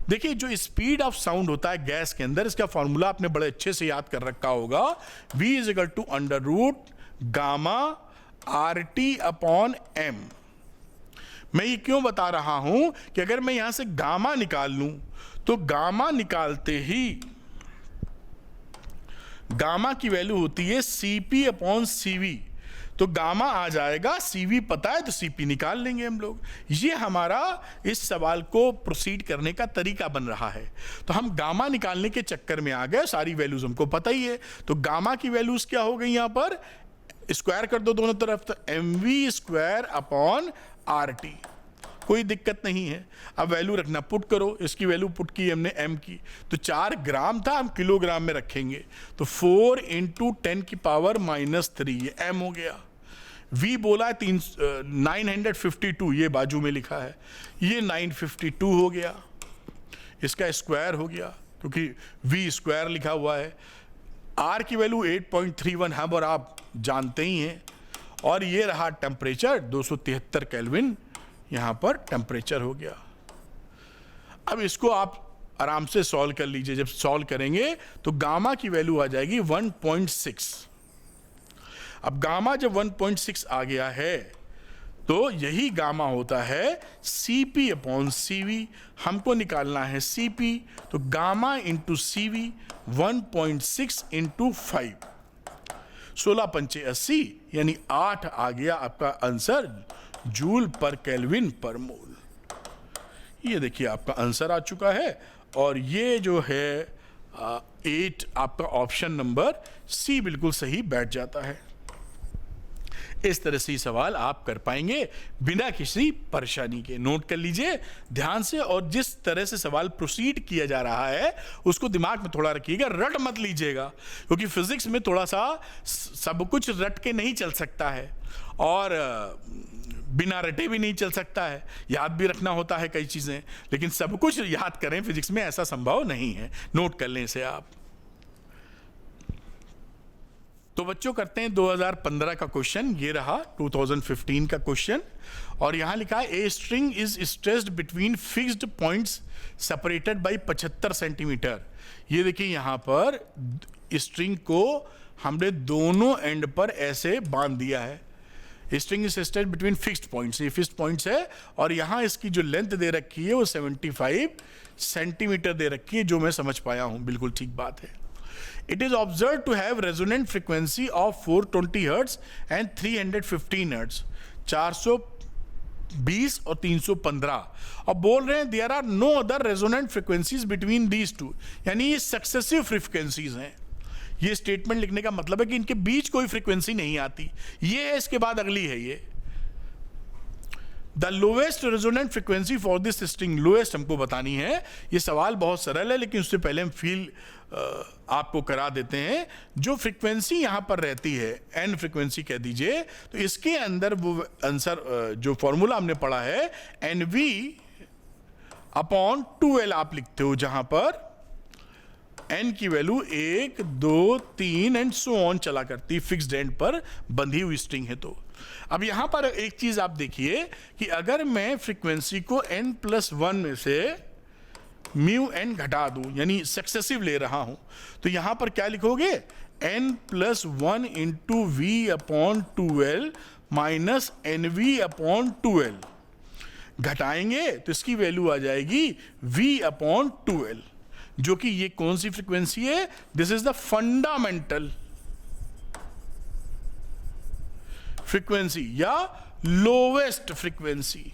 देखिए जो स्पीड ऑफ साउंड होता है गैस के अंदर, इसका फॉर्मूला आपने बड़े अच्छे से याद कर रखा होगा, V = √γ/RT/m। मैं ये क्यों बता रहा हूं कि अगर मैं यहां से गामा निकाल लूं तो गामा निकालते ही गामा की वैल्यू होती है CP/CV। तो गामा आ जाएगा, सीवी पता है तो सीपी निकाल लेंगे हम लोग। ये हमारा इस सवाल को प्रोसीड करने का तरीका बन रहा है। तो हम गामा निकालने के चक्कर में आ गए, सारी वैल्यूज हमको पता ही है। तो गामा की वैल्यूज क्या हो गई, यहां पर स्क्वायर कर दो दोनों तरफ, तो mv स्क्वायर अपॉन RT, कोई दिक्कत नहीं है। अब वैल्यू रखना, पुट करो, इसकी वैल्यू पुट की हमने m की, तो 4 ग्राम था, हम किलोग्राम में रखेंगे, तो 4 × 10⁻³ ये m हो गया। v बोला है 952, ये बाजू में लिखा है, ये 952 हो गया, इसका स्क्वायर हो गया क्योंकि v स्क्वायर लिखा हुआ है। r की वैल्यू 8.31 हम और आप जानते ही हैं, और ये रहा टेम्परेचर 273 केल्विन, यहां पर टेम्परेचर हो गया। अब इसको आप आराम से सॉल्व कर लीजिए। जब सॉल्व करेंगे तो गामा की वैल्यू आ जाएगी 1.6। अब गामा जब 1.6 आ गया है तो यही गामा होता है Cp अपॉन CV। हमको निकालना है Cp, तो गामा इंटू CV 1.6 × 5, 16 पंचे 80, यानी 8 आ गया आपका आंसर, जूल पर केल्विन पर मोल। ये देखिए आपका आंसर आ चुका है, और ये जो है 8 आपका ऑप्शन नंबर सी बिल्कुल सही बैठ जाता है। इस तरह से सवाल आप कर पाएंगे बिना किसी परेशानी के। नोट कर लीजिए ध्यान से, और जिस तरह से सवाल प्रोसीड किया जा रहा है उसको दिमाग में थोड़ा रखिएगा, रट मत लीजिएगा, क्योंकि फिजिक्स में थोड़ा सा सब कुछ रट के नहीं चल सकता है, और बिना रटे भी नहीं चल सकता है, याद भी रखना होता है कई चीजें, लेकिन सब कुछ याद करें फिजिक्स में ऐसा संभव नहीं है। नोट कर लें इसे आप। तो बच्चों करते हैं 2015 का क्वेश्चन, ये रहा 2015 का क्वेश्चन, और यहां लिखा है a string is stressed between fixed points separated by 75 centimetre. ये देखिए यहां पर स्ट्रिंग को हमने दोनों एंड पर ऐसे बांध दिया है। String is stressed between fixed points, ये फिक्स्ड पॉइंट्स है, और यहां इसकी जो लेंथ दे रखी है वो 75 सेंटीमीटर दे रखी है, जो मैं समझ पाया हूं, बिल्कुल ठीक बात है। It is observed to have resonant frequency of 420 Hz and 315 Hz, 420 और 315, और बोल रहे हैं there are no other resonant frequencies between these two, यानी ये सक्सेसिव फ्रीक्वेंसीज हैं। ये स्टेटमेंट लिखने का मतलब है कि इनके बीच कोई फ्रीक्वेंसी नहीं आती, ये है, इसके बाद अगली है ये। The lowest resonant frequency for this string, lowest हमको बतानी है। ये सवाल बहुत सरल है, लेकिन उससे पहले हम फील आपको करा देते हैं। जो फ्रीक्वेंसी यहां पर रहती है, एन फ्रीक्वेंसी कह दीजिए, तो इसके अंदर वो आंसर जो फॉर्मूला हमने पढ़ा है NV अपॉन 2L आप लिखते हो, जहां पर n की वैल्यू 1, 2, 3 एंड सो ऑन चला करती, फिक्स्ड एंड पर बंधी हुई स्ट्रिंग है। तो अब यहां पर एक चीज आप देखिए कि अगर मैं फ्रीक्वेंसी को n+1 में से μn घटा दूं, यानी सक्सेसिव ले रहा हूं, तो यहां पर क्या लिखोगे, n+1 × V upon 2L minus NV upon 2L। घटाएंगे तो इसकी वैल्यू आ जाएगी V अपॉन 2L, जो कि ये कौन सी फ्रीक्वेंसी है, this is the fundamental frequency या लोवेस्ट फ्रीक्वेंसी,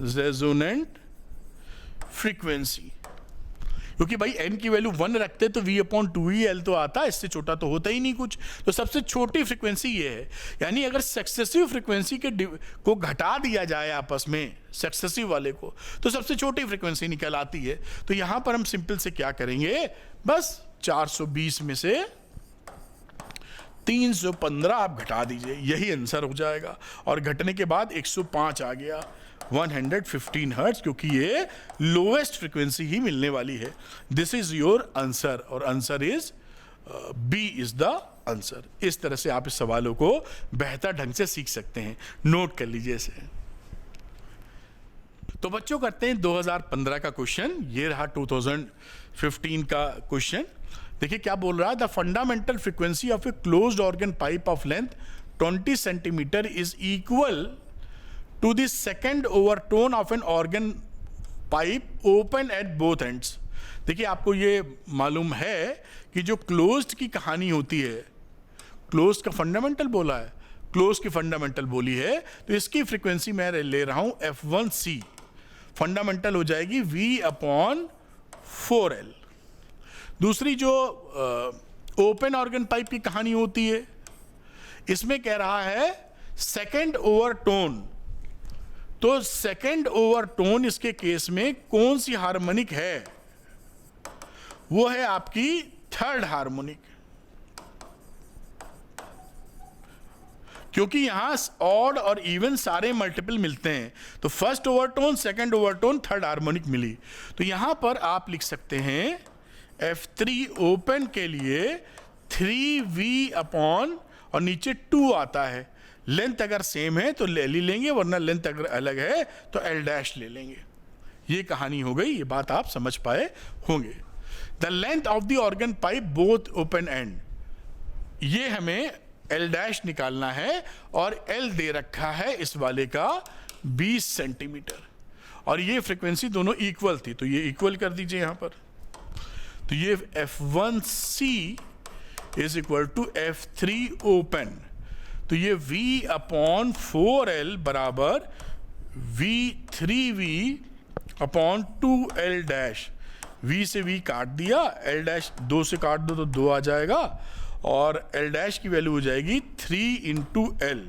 रेजोनेंट फ्रीक्वेंसी। क्योंकि भाई n की वैल्यू 1 रखते तो V अपॉन 2L तो आता, इससे छोटा तो होता ही नहीं कुछ, तो सबसे छोटी फ्रीक्वेंसी ये है। यानी अगर सक्सेसिव फ्रीक्वेंसी को घटा दिया जाए आपस में, सक्सेसिव वाले को, तो सबसे छोटी फ्रीक्वेंसी निकल आती है। तो यहां पर हम सिंपल से क्या करेंगे, बस 420 में से 315 आप घटा दीजिए, यही आंसर हो जाएगा। और घटने के बाद 105 आ गया, 115 हर्ट्ज, क्योंकि ये लोएस्ट फ्रीक्वेंसी ही मिलने वाली है। दिस इज योर आंसर, और answer is B is the answer. इस तरह से आप इस सवालों को बेहतर ढंग से सीख सकते हैं। नोट कर लीजिए इसे। तो बच्चों करते हैं 2015 का क्वेश्चन, ये रहा 2015 का क्वेश्चन। देखिए क्या बोल रहा है, the fundamental frequency of a closed organ pipe of length 20 centimetre is equal to the second overtone of an organ pipe open at both ends. देखिए आपको ये मालूम है कि जो क्लोज्ड की कहानी होती है, क्लोज का फंडामेंटल बोला है, क्लोज की फंडामेंटल बोली है, तो इसकी फ्रीक्वेंसी मैं ले रहा हूं F1C, फंडामेंटल हो जाएगी V/4L। दूसरी जो ओपन ऑर्गन पाइप की कहानी होती है, इसमें कह रहा है सेकंड ओवरटोन। तो सेकंड ओवरटोन इसके केस में कौन सी हार्मोनिक है? वो है आपकी थर्ड हार्मोनिक, क्योंकि यहां ऑड और इवन सारे मल्टीपल मिलते हैं। तो first overtone, second overtone, third harmonic मिली। तो यहां पर आप लिख सकते हैं F3 ओपन के लिए 3V अपॉन और नीचे 2 आता है। लेंथ अगर सेम है तो L ही लेंगे, वरना लेंथ अगर अलग है तो L' ले लेंगे। ये कहानी हो गई, ये बात आप समझ पाए होंगे। The length of the organ pipe both open and, ये हमें L' निकालना है और L दे रखा है इस वाले का 20 सेंटीमीटर, और ये फ्रीक्वेंसी दोनों इक्वल थी, तो ये इक्वल कर दीजिए यहां पर। तो ये F1C is equal to F3 open, तो ये V/4L बराबर V3V अपॉन 2L'। V से V काट दिया, L' 2 से काट दो तो 2 आ जाएगा, और L' की वैल्यू हो जाएगी 3 इंटू L,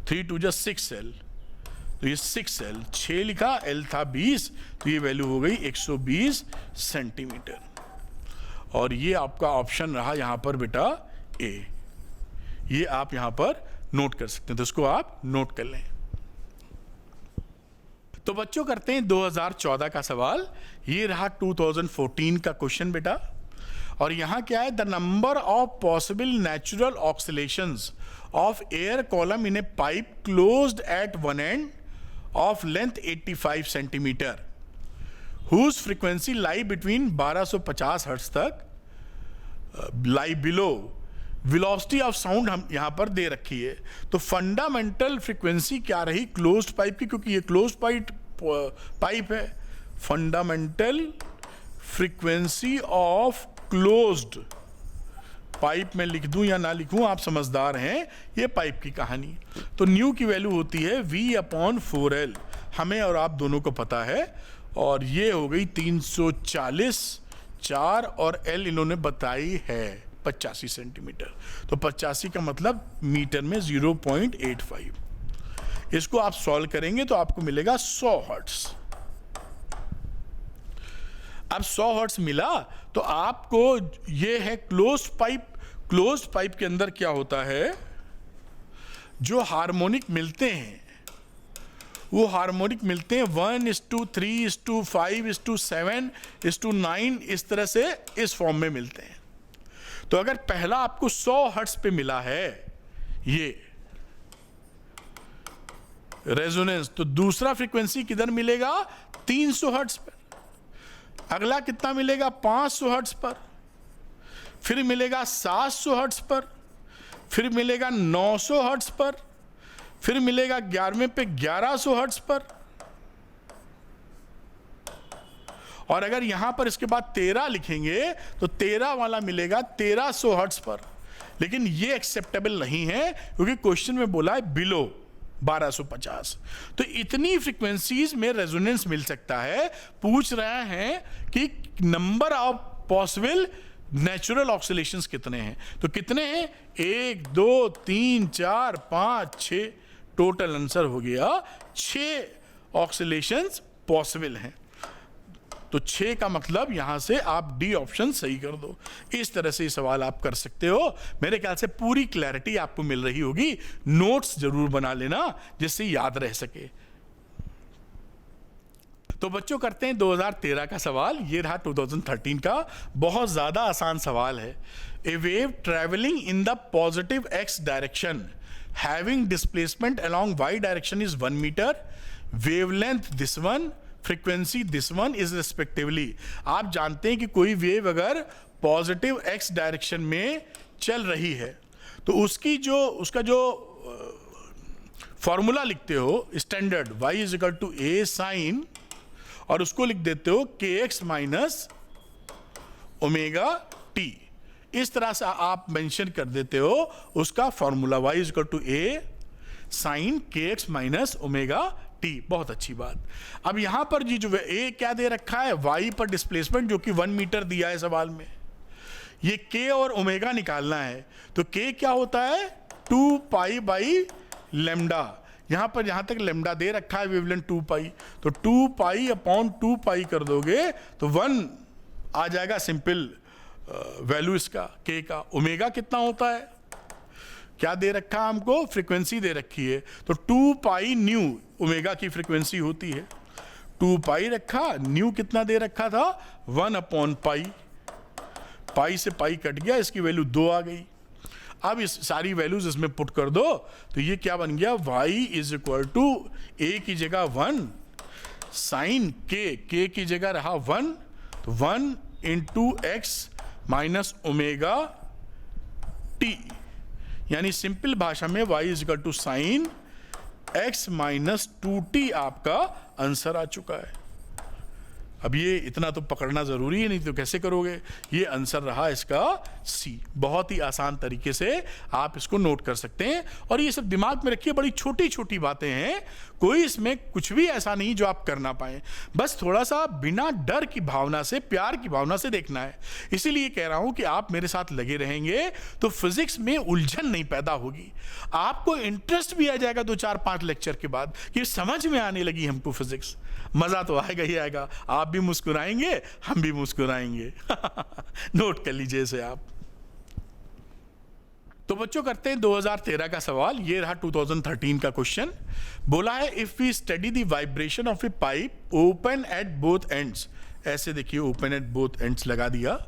3 2 जा 6L, तो ये 6L, 6 लिखा, L था 20, तो ये वैल्यू हो गई 120 सेंटीमीटर। और ये आपका ऑप्शन रहा यहां पर बेटा A। ये आप यहां पर नोट कर सकते हैं, तो इसको आप नोट कर लें। तो बच्चों करते हैं 2014 का सवाल। ये रहा 2014 का क्वेश्चन बेटा, और यहां क्या है, the number of possible natural oscillations of air column in a pipe closed at one end of length 85 centimetre whose frequency lie between 1250 hertz तक lie below velocity of sound हम यहां पर दे रखी है। तो फंडामेंटल फ्रीक्वेंसी क्या रही closed pipe की, क्योंकि ये क्लोज्ड पाइप है। Fundamental frequency of closed pipe में लिख दूं या ना लिखूं, आप समझदार हैं, ये पाइप की कहानी। तो न्यू की वैल्यू होती है V/4L, हमें और आप दोनों को पता है, और ये हो गई 340 4, और L इन्होंने बताई है 85 सेंटीमीटर। तो 85 का मतलब मीटर में 0.85। इसको आप सॉल्व करेंगे तो आपको मिलेगा 100 हर्ट्ज। अब 100 हर्ट्ज मिला तो आपको ये है क्लोज्ड पाइप। क्लोज्ड पाइप के अंदर क्या होता है, जो हार्मोनिक मिलते हैं वो हार्मोनिक मिलते हैं 1:3:5:7:9, इस तरह से इस फॉर्म में मिलते हैं। तो अगर पहला आपको 100 हर्ट्ज पे मिला है ये रेजोनेंस, तो दूसरा फ्रीक्वेंसी किधर मिलेगा 300 हर्ट्ज पर, अगला कितना मिलेगा 500 हर्ट्ज पर, फिर मिलेगा 700 हर्ट्ज पर, फिर मिलेगा 900 हर्ट्ज पर, फिर मिलेगा 11वें पे 1100 हर्ट्ज पर, और अगर यहां पर इसके बाद 13 लिखेंगे तो 13 वाला मिलेगा 1300 हर्ट्ज पर। लेकिन ये एक्सेप्टेबल नहीं है, क्योंकि क्वेश्चन में बोला है बिलो 1250। तो इतनी फ्रीक्वेंसीज में रेजोनेंस मिल सकता है। पूछ रहे हैं कि नंबर ऑफ पॉसिबल नेचुरल ऑक्सीलेशंस कितने हैं, तो कितने हैं 1 2 3 4 5 6, टोटल आंसर हो गया 6 ऑक्सीलेशंस पॉसिबल हैं। तो 6 का मतलब यहां से आप डी ऑप्शन सही कर दो। इस तरह से ये सवाल आप कर सकते हो। मेरे ख्याल से पूरी क्लैरिटी आपको मिल रही होगी। नोट्स जरूर बना लेना जिससे याद रह सके। तो बच्चों करते हैं 2013 का सवाल। ये रहा 2013 का, बहुत ज्यादा आसान सवाल है। A wave travelling in the positive x direction having displacement along y direction is 1 metre, wavelength this one, frequency this one is respectively. आप जानते हैं कि कोई वेव अगर पॉजिटिव x डायरेक्शन में चल रही है तो उसका जो फॉर्मूला लिखते हो standard y is equal to a sine, और उसको लिख देते हो kx माइनस ओमेगा t। इस तरह से आप मेंशन कर देते हो उसका formula y is equal to A sine के एक्स माइनस ओमेगा टी। बहुत अच्छी बात। अब यहां पर जी जो ए क्या दे रखा है, y पर डिस्प्लेसमेंट जो कि 1 मीटर दिया है सवाल में, ये k और ओमेगा निकालना है। तो k क्या होता है 2 पाई बाई लेमडा, यहां पर जहां तक लेमडा दे रखा है वेवलेंथ 2 पाई, तो 2 पाई अपॉन 2 पाई कर दोगे तो 1 आ जाएगा सिंपल वैल्यू इसका k का। ओमेगा कितना होता है, क्या दे रखा है हमको, फ्रीक्वेंसी दे रखी है, तो 2 पाई न्यू ओमेगा की फ्रीक्वेंसी होती है। 2 पाई रखा, न्यू कितना दे रखा था 1 अपॉन पाई, पाई से पाई कट गया, इसकी वैल्यू 2 आ गई। अब इस सारी वैल्यूज इसमें पुट कर दो तो ये क्या बन गया, y इज इक्वल टू ए की जगह 1 साइन k की जगह रहा 1, तो 1 into x minus omega t, यानी सिंपल भाषा में y is equal to sine x minus 2t आपका आंसर आ चुका है। अब ये इतना तो पकड़ना जरूरी है, नहीं तो कैसे करोगे। ये आंसर रहा इसका सी। बहुत ही आसान तरीके से आप इसको नोट कर सकते हैं और ये सब दिमाग में रखिए, बड़ी छोटी छोटी बातें हैं, कोई इसमें कुछ भी ऐसा नहीं जो आप कर ना पाए। बस थोड़ा सा बिना डर की भावना से, प्यार की भावना से देखना है। इसीलिए कह रहा हूं कि आप मेरे साथ लगे रहेंगे तो फिजिक्स में उलझन नहीं पैदा होगी, आपको इंटरेस्ट भी आ जाएगा 2-4-5 लेक्चर के बाद कि समझ में आने लगी हमको फिजिक्स। मजा तो आएगा ही आएगा, आप भी मुस्कुराएंगे हम भी मुस्कुराएंगे। नोट कर लीजिए इसे आप। तो बच्चों करते हैं 2013 का सवाल। ये रहा 2013 का क्वेश्चन। बोला है if we study the vibration of a pipe open at both ends, ऐसे देखिए ओपन एट बोथ एंड्स लगा दिया,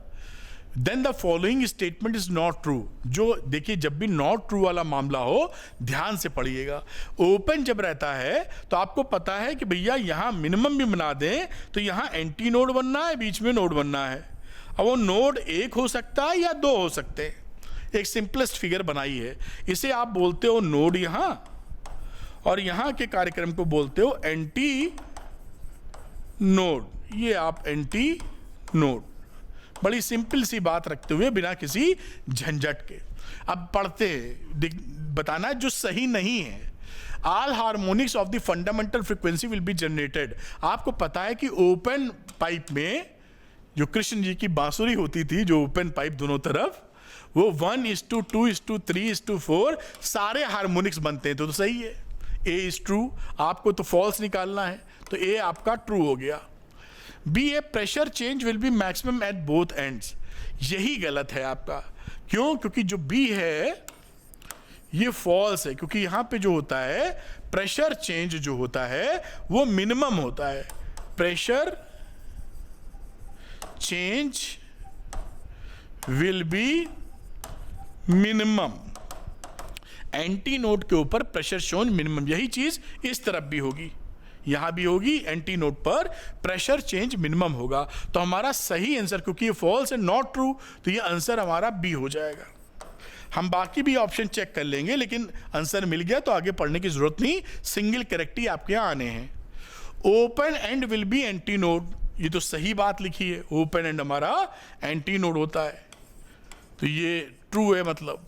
then the following statement is not true. जो देखिए जब भी नॉट ट्रू वाला मामला हो ध्यान से पढ़िएगा। ओपन जब रहता है तो आपको पता है कि भैया यहां मिनिमम भी बना दें तो यहां एंटी नोड बनना है, बीच में नोड बनना है। अब वो नोड 1 हो सकता है या 2 हो सकते हैं। एक सिंपलेस्ट फिगर बनाई है, इसे आप बोलते हो नोड यहां और यहां के कार्यक्रम को बोलते हो एंटी नोड। ये आप एंटी नोड, बड़ी सिंपल सी बात रखते हुए बिना किसी झंझट के। अब पढ़ते बताना है जो सही नहीं है। All harmonics of the fundamental frequency will be generated. आपको पता है कि ओपन पाइप में जो कृष्ण जी की बांसुरी होती थी, जो ओपन पाइप दोनों तरफ, वो 1:2:3:4 सारे हार्मोनिक्स बनते हैं। तो सही है, ए इज ट्रू। आपको तो फॉल्स निकालना है, तो ए आपका ट्रू हो गया। B a pressure change will be maximum at both ends, यही गलत है आपका। क्यों? क्योंकि जो बी है ये फॉल्स है, क्योंकि यहां पे जो होता है प्रेशर चेंज जो होता है वो मिनिमम होता है। Pressure change will B minimum, anti node के ऊपर प्रेशर चेंज मिनिमम, यही चीज इस तरफ भी होगी, यहां भी होगी। एंटी नोड पर प्रेशर चेंज मिनिमम होगा। तो हमारा सही आंसर, क्योंकि ये फॉल्स है नॉट ट्रू, तो ये आंसर हमारा बी हो जाएगा। हम बाकी भी ऑप्शन चेक कर लेंगे, लेकिन आंसर मिल गया तो आगे पढ़ने की जरूरत नहीं, सिंगल करेक्ट ही आपके यहां आने हैं। Open and will be anti node, ये तो सही बात लिखी है, ओपन एंड हमारा एंटी नोड होता है, तो ये ट्रू है। मतलब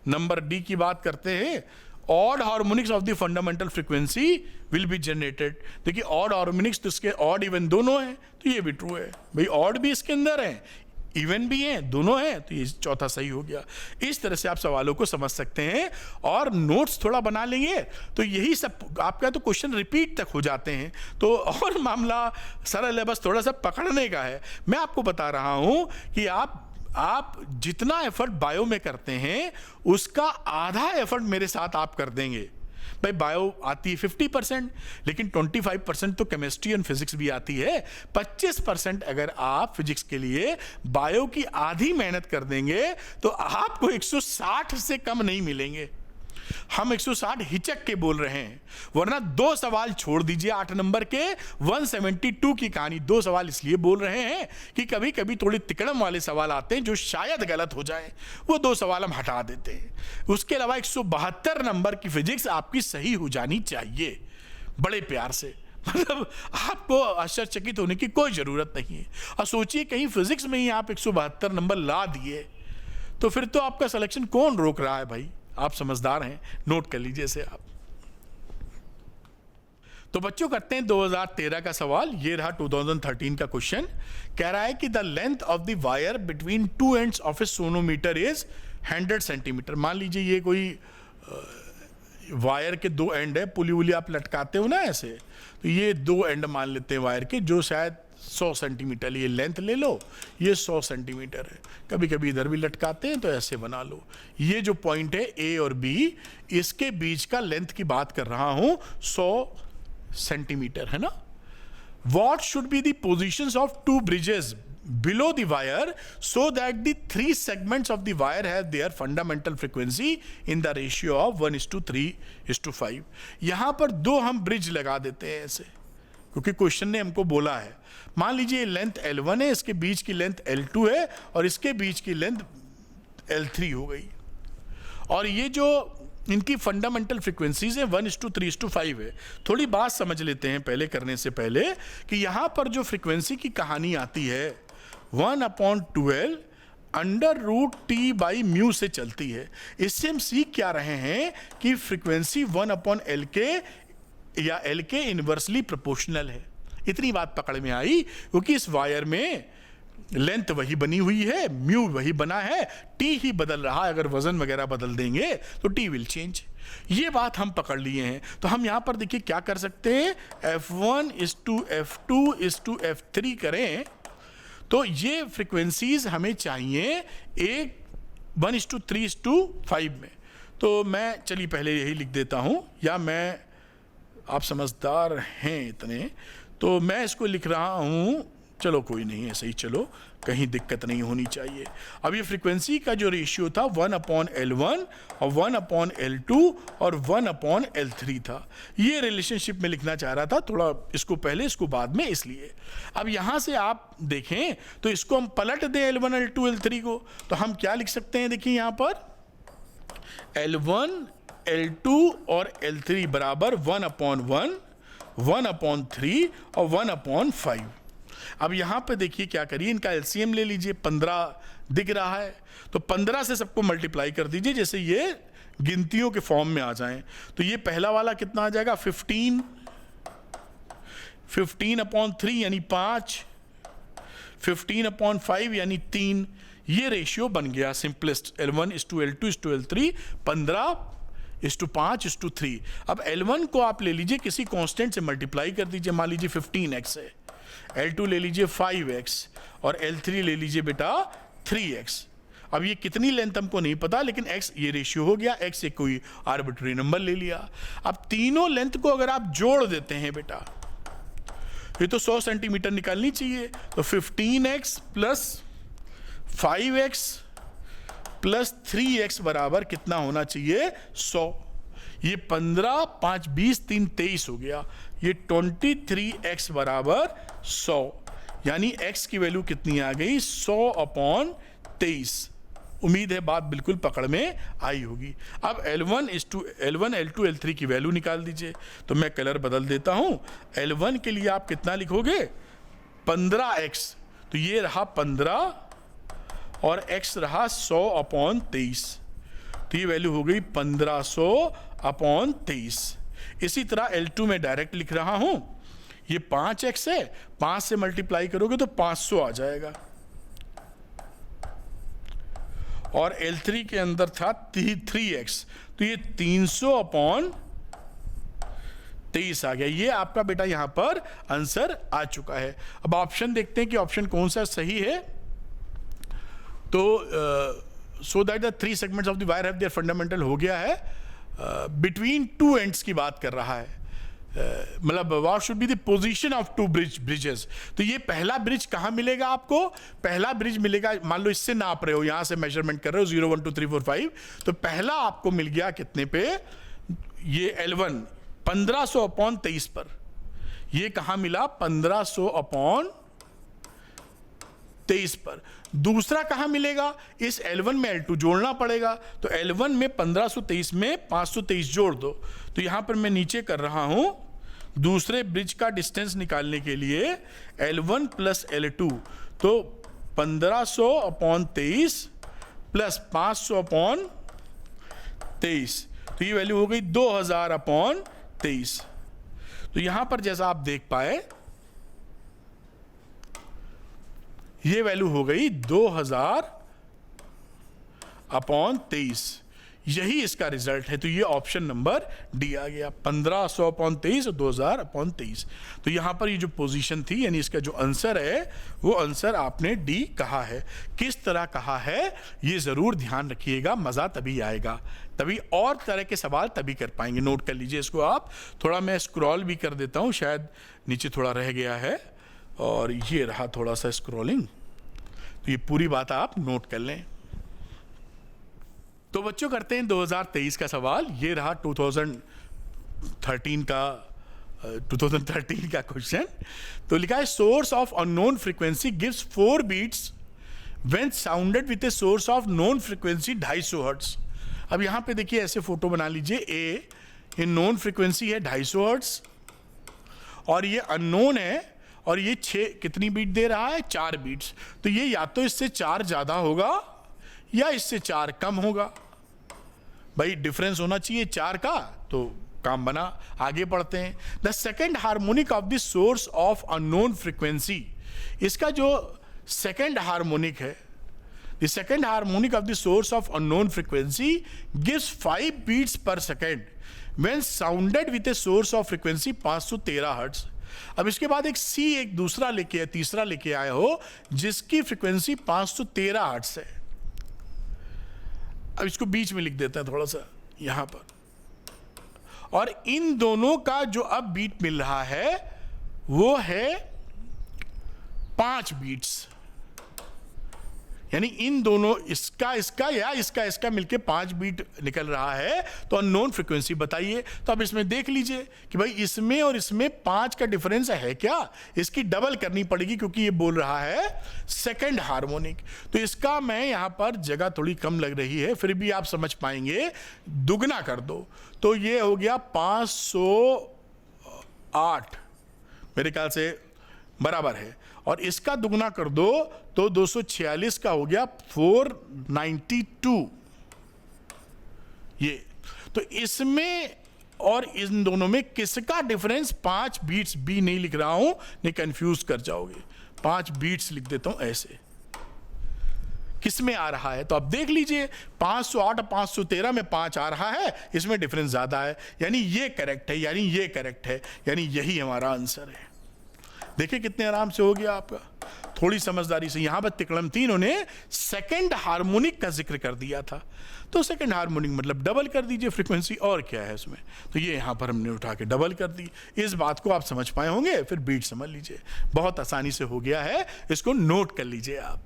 नंबर डी की बात करते हैं, odd harmonics of the fundamental frequency will be generated. देखिए ऑड हार्मोनिक्स तो इसके ऑड इवन दोनों हैं, तो ये भी ट्रू है। भाई ऑड भी इसके अंदर है, इवन भी हैं, दोनों हैं, तो ये चौथा सही हो गया। इस तरह से आप सवालों को समझ सकते हैं और नोट्स थोड़ा बना लेंगे तो यही सब आपका तो क्वेश्चन रिपीट तक हो जाते हैं। तो और मामला सरल है, बस थोड़ा सा पकड़ने का है। मैं आपको बता रहा हूं कि आप जितना एफर्ट बायो में करते हैं उसका आधा एफर्ट मेरे साथ आप कर देंगे। भाई बायो आती है 50%, लेकिन 25% तो केमिस्ट्री एंड फिजिक्स भी आती है। 25% अगर आप फिजिक्स के लिए बायो की आधी मेहनत कर देंगे तो आपको 160 से कम नहीं मिलेंगे। हम 160 हिचक के बोल रहे हैं, वरना 2 सवाल छोड़ दीजिए 8 नंबर के 172 की कहानी। 2 सवाल इसलिए बोल रहे हैं कि कभी कभी थोड़ी तिकड़म वाले सवाल आते हैं जो शायद गलत हो जाएं, वो 2 सवाल हम हटा देते हैं। उसके अलावा 172 नंबर की फिजिक्स आपकी सही हो जानी चाहिए, बड़े प्यार से। मतलब आपको आश्चर्यचकित होने की कोई जरूरत नहीं है। और सोचिए कहीं फिजिक्स में ही आप 172 नंबर ला दिए तो फिर तो आपका सिलेक्शन कौन रोक रहा है भाई? आप समझदार हैं, नोट कर लीजिए इसे आप। तो बच्चों करते हैं 2013 का सवाल। ये रहा 2013 का क्वेश्चन। कह रहा है कि the length of the wire between two ends of A sonometer is 100 centimetre. मान लीजिए ये कोई वायर के दो एंड है, पुली उली आप लटकाते हो ना ऐसे, तो ये दो एंड मान लेते हैं वायर के, जो शायद 100 सेंटीमीटर, ये लेंथ ले लो, ये 100 सेंटीमीटर है। कभी कभी इधर भी लटकाते हैं तो ऐसे बना लो। ये जो पॉइंट है ए और बी, इसके बीच का लेंथ की बात कर रहा हूं, 100 सेंटीमीटर है ना। What should be the positions of two bridges below the wire so that the three segments of the wire have their fundamental frequency in the ratio of 1:3:5। यहां पर दो हम ब्रिज लगा देते हैं ऐसे, क्योंकि क्वेश्चन ने हमको बोला है। मान लीजिए लेंथ L1 है, इसके बीच की लेंथ L2 है और इसके बीच की लेंथ L3 हो गई। और ये जो इनकी फंडामेंटल फ्रीक्वेंसीज है 1:3:5 है। थोड़ी बात समझ लेते हैं पहले करने से पहले कि यहां पर जो फ्रीक्वेंसी की कहानी आती है 1/12 √T/μ से चलती है। इससे हम सीख क्या रहे हैं कि फ्रीक्वेंसी 1/Lk या Lk इनवर्सली प्रोपोर्शनल है। इतनी बात पकड़ में आई, क्योंकि इस वायर में लेंथ वही बनी हुई है, म्यू वही बना है, टी ही बदल रहा है। अगर वजन वगैरह बदल देंगे तो टी विल चेंज। ये बात हम पकड़ लिए हैं। तो हम यहां पर देखिए क्या कर सकते हैं, F1:F2:F3 करें तो ये फ्रीक्वेंसीज हमें चाहिए एक 1:3:5 में। तो मैं चलिए पहले यही लिख देता हूं, या मैं, आप समझदार हैं इतने, तो मैं इसको लिख रहा हूं, चलो कोई नहीं, ऐसे ही चलो, कहीं दिक्कत नहीं होनी चाहिए। अब ये फ्रीक्वेंसी का जो रेशियो था 1/L1 और 1/L2 और 1/L3 था। ये रिलेशनशिप में लिखना चाह रहा था, थोड़ा इसको पहले इसको बाद में, इसलिए। अब यहां से आप देखें तो इसको हम पलट दें L1 L2 L3 को, तो हम क्या लिख सकते हैं, देखिए यहां पर L1 L2 और L3 बराबर 1/1, 1/3 और 1/5। अब यहां पे देखिए क्या करिए, इनका एलसीएम ले लीजिए, 15 दिख रहा है, तो 15 से सबको मल्टीप्लाई कर दीजिए जैसे ये गिनतियों के फॉर्म में आ जाएं। तो ये पहला वाला कितना आ जाएगा, 15, 15/3 यानी 5, 15/5 यानी 3। ये रेशियो बन गया सिंपलेस्ट, L1:L2:L3, 15:5:3। अब L1 को आप ले लीजिए, किसी कांस्टेंट से मल्टीप्लाई कर दीजिए, मान लीजिए 15x है, L2 ले लीजिए 5x और L3 ले लीजिए बेटा 3x। अब ये कितनी लेंथ हमको नहीं पता, लेकिन x ये रेशियो हो गया, x एक कोई आर्बिट्री नंबर ले लिया। अब तीनों लेंथ को अगर आप जोड़ देते हैं बेटा, ये तो 100 सेंटीमीटर निकालनी चाहिए, तो 15x plus 5x plus 3x बराबर कितना होना चाहिए, 100। ये 15, 5, 20, 3, 23 हो गया। ये 23x बराबर 100, यानी x की वैल्यू कितनी आ गई, 100/23। उम्मीद है बात बिल्कुल पकड़ में आई होगी। अब L1, L2, L3 की वैल्यू निकाल दीजिए। तो मैं कलर बदल देता हूं। L1 के लिए आप कितना लिखोगे, 15x, तो ये रहा 15 और x रहा 100/23, तो ये वैल्यू हो गई 1500/23। इसी तरह L2 में डायरेक्ट लिख रहा हूं, ये 5x है, 5 से मल्टीप्लाई करोगे तो 500 आ जाएगा। और L3 के अंदर था 3x, तो ये 300/23 आ गया। ये आपका बेटा यहां पर आंसर आ चुका है। अब ऑप्शन देखते हैं कि ऑप्शन कौन सा सही है। तो so that the 3 segments of the wire have their fundamental हो गया है, बिटवीन 2 एंड्स की बात कर रहा है, मतलब what should be the position of 2 bridges. तो ये पहला ब्रिज कहां मिलेगा आपको, पहला ब्रिज मिलेगा, मान लो इससे नाप रहे हो, यहां से मेजरमेंट कर रहे हो 0, 1, 2, 3, 4, 5, तो पहला आपको मिल गया कितने पे, ये L1 1500/23 पर। ये कहां मिला, 1500/23 पर। दूसरा कहां मिलेगा, इस L1 में L2 जोड़ना पड़ेगा, तो L1 में 1523 में 523 जोड़ दो। तो यहां पर मैं नीचे कर रहा हूं, दूसरे ब्रिज का डिस्टेंस निकालने के लिए L1 प्लस L2, तो 1500/23 प्लस 500/23, तो ये वैल्यू हो गई 2000/23। तो यहां पर जैसा आप देख पाए ये वैल्यू हो गई 2000/23, यही इसका रिजल्ट है। तो ये ऑप्शन नंबर डी आ गया, 1500/23 और 2000/23। तो यहां पर ये जो पोजीशन थी, यानी इसका जो आंसर है वो आंसर आपने डी कहा है। किस तरह कहा है ये जरूर ध्यान रखिएगा, मजा तभी आएगा, तभी और तरह के सवाल तभी कर पाएंगे। नोट कर लीजिए इसको आप। थोड़ा मैं स्क्रॉल भी कर देता हूं, शायद नीचे थोड़ा रह गया है, और ये रहा थोड़ा सा स्क्रॉलिंग। तो ये पूरी बात आप नोट कर लें। तो बच्चों करते हैं 2023 का सवाल। ये रहा 2013 का क्वेश्चन। तो लिखा है source of unknown frequency gives 4 beats when sounded with a source of known frequency 250 hertz. अब यहां पे देखिए ऐसे फोटो बना लीजिए, ए ये नोन फ्रीक्वेंसी है 250 हर्ट्ज, और ये अननोन है, और ये 6 कितनी बीट दे रहा है, 4 बीट्स। तो ये या तो इससे 4 ज्यादा होगा या इससे 4 कम होगा। भाई डिफरेंस होना चाहिए 4 का, तो काम बना। आगे पढ़ते हैं। The second harmonic of the source of unknown frequency, इसका जो सेकेंड हार्मोनिक है, the second harmonic of the source of unknown frequency gives 5 beats per second when sounded with a source of frequency 513 hertz. अब इसके बाद एक सी, एक दूसरा लेके, तीसरा लेके आए हो जिसकी फ्रीक्वेंसी 513 हर्ट्ज है। अब इसको बीच में लिख देते हैं थोड़ा सा यहां पर, और इन दोनों का जो अब बीट मिल रहा है वो है 5 बीट्स, यानी इन दोनों इसका मिलके 5 बीट निकल रहा है। तो अननोन फ्रीक्वेंसी बताइए। तो अब इसमें देख लीजिए कि भाई इसमें और इसमें 5 का डिफरेंस है क्या, इसकी डबल करनी पड़ेगी क्योंकि ये बोल रहा है सेकंड हार्मोनिक। तो इसका मैं यहां पर जगह थोड़ी कम लग रही है, फिर भी आप समझ पाएंगे, दुगना कर दो तो ये हो गया 508 मेरे ख्याल से बराबर है, और इसका दुगना कर दो तो 246 का हो गया 492। ये तो इसमें और इन दोनों में किसका डिफरेंस 5 बीट्स, बी नहीं लिख रहा हूं, नहीं कंफ्यूज कर जाओगे, 5 बीट्स लिख देता हूं ऐसे, किस में आ रहा है। तो आप देख लीजिए 508 513 में 5 आ रहा है, इसमें डिफरेंस ज्यादा है, यानी ये करेक्ट है, यानी ये करेक्ट है, यानी यही हमारा आंसर है। देखिए कितने आराम से हो गया आपका, थोड़ी समझदारी से। यहां पर तिकड़मती इन्होंने सेकंड हार्मोनिक का जिक्र कर दिया था, तो सेकंड हार्मोनिक मतलब डबल कर दीजिए फ्रीक्वेंसी, और क्या है उसमें। तो ये यहां पर हमने उठा के डबल कर दी। इस बात को आप समझ पाए होंगे, फिर बीट समझ लीजिए, बहुत आसानी से हो गया है, इसको नोट कर लीजिए आप।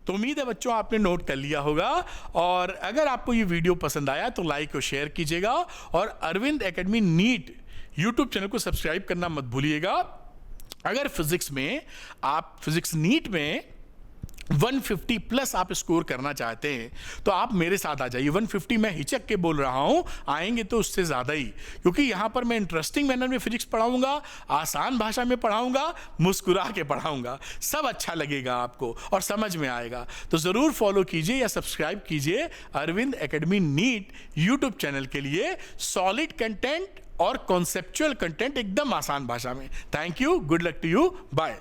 तो उम्मीद है बच्चों आपने नोट कर लिया होगा, और अगर आपको ये वीडियो पसंद आया तो लाइक और शेयर कीजिएगा, और Arvind Academy NEET YouTube channel को सब्सक्राइब करना मत भूलिएगा। अगर फिजिक्स में आप फिजिक्स नीट में 150 प्लस आप स्कोर करना चाहते हैं तो आप मेरे साथ आ जाइए। 150 मैं हिचक के बोल रहा हूं, आएंगे तो उससे ज्यादा ही, क्योंकि यहां पर मैं इंटरेस्टिंग मैनर में फिजिक्स पढ़ाऊंगा, आसान भाषा में पढ़ाऊंगा, मुस्कुरा के पढ़ाऊंगा, सब अच्छा लगेगा आपको और समझ में आएगा। तो जरूर फॉलो कीजिए या सब्सक्राइब कीजिए Arvind Academy NEET YouTube channel के लिए, सॉलिड कंटेंट और कॉन्सेप्चुअल कंटेंट एकदम आसान भाषा में। Thank you, good luck to you, bye.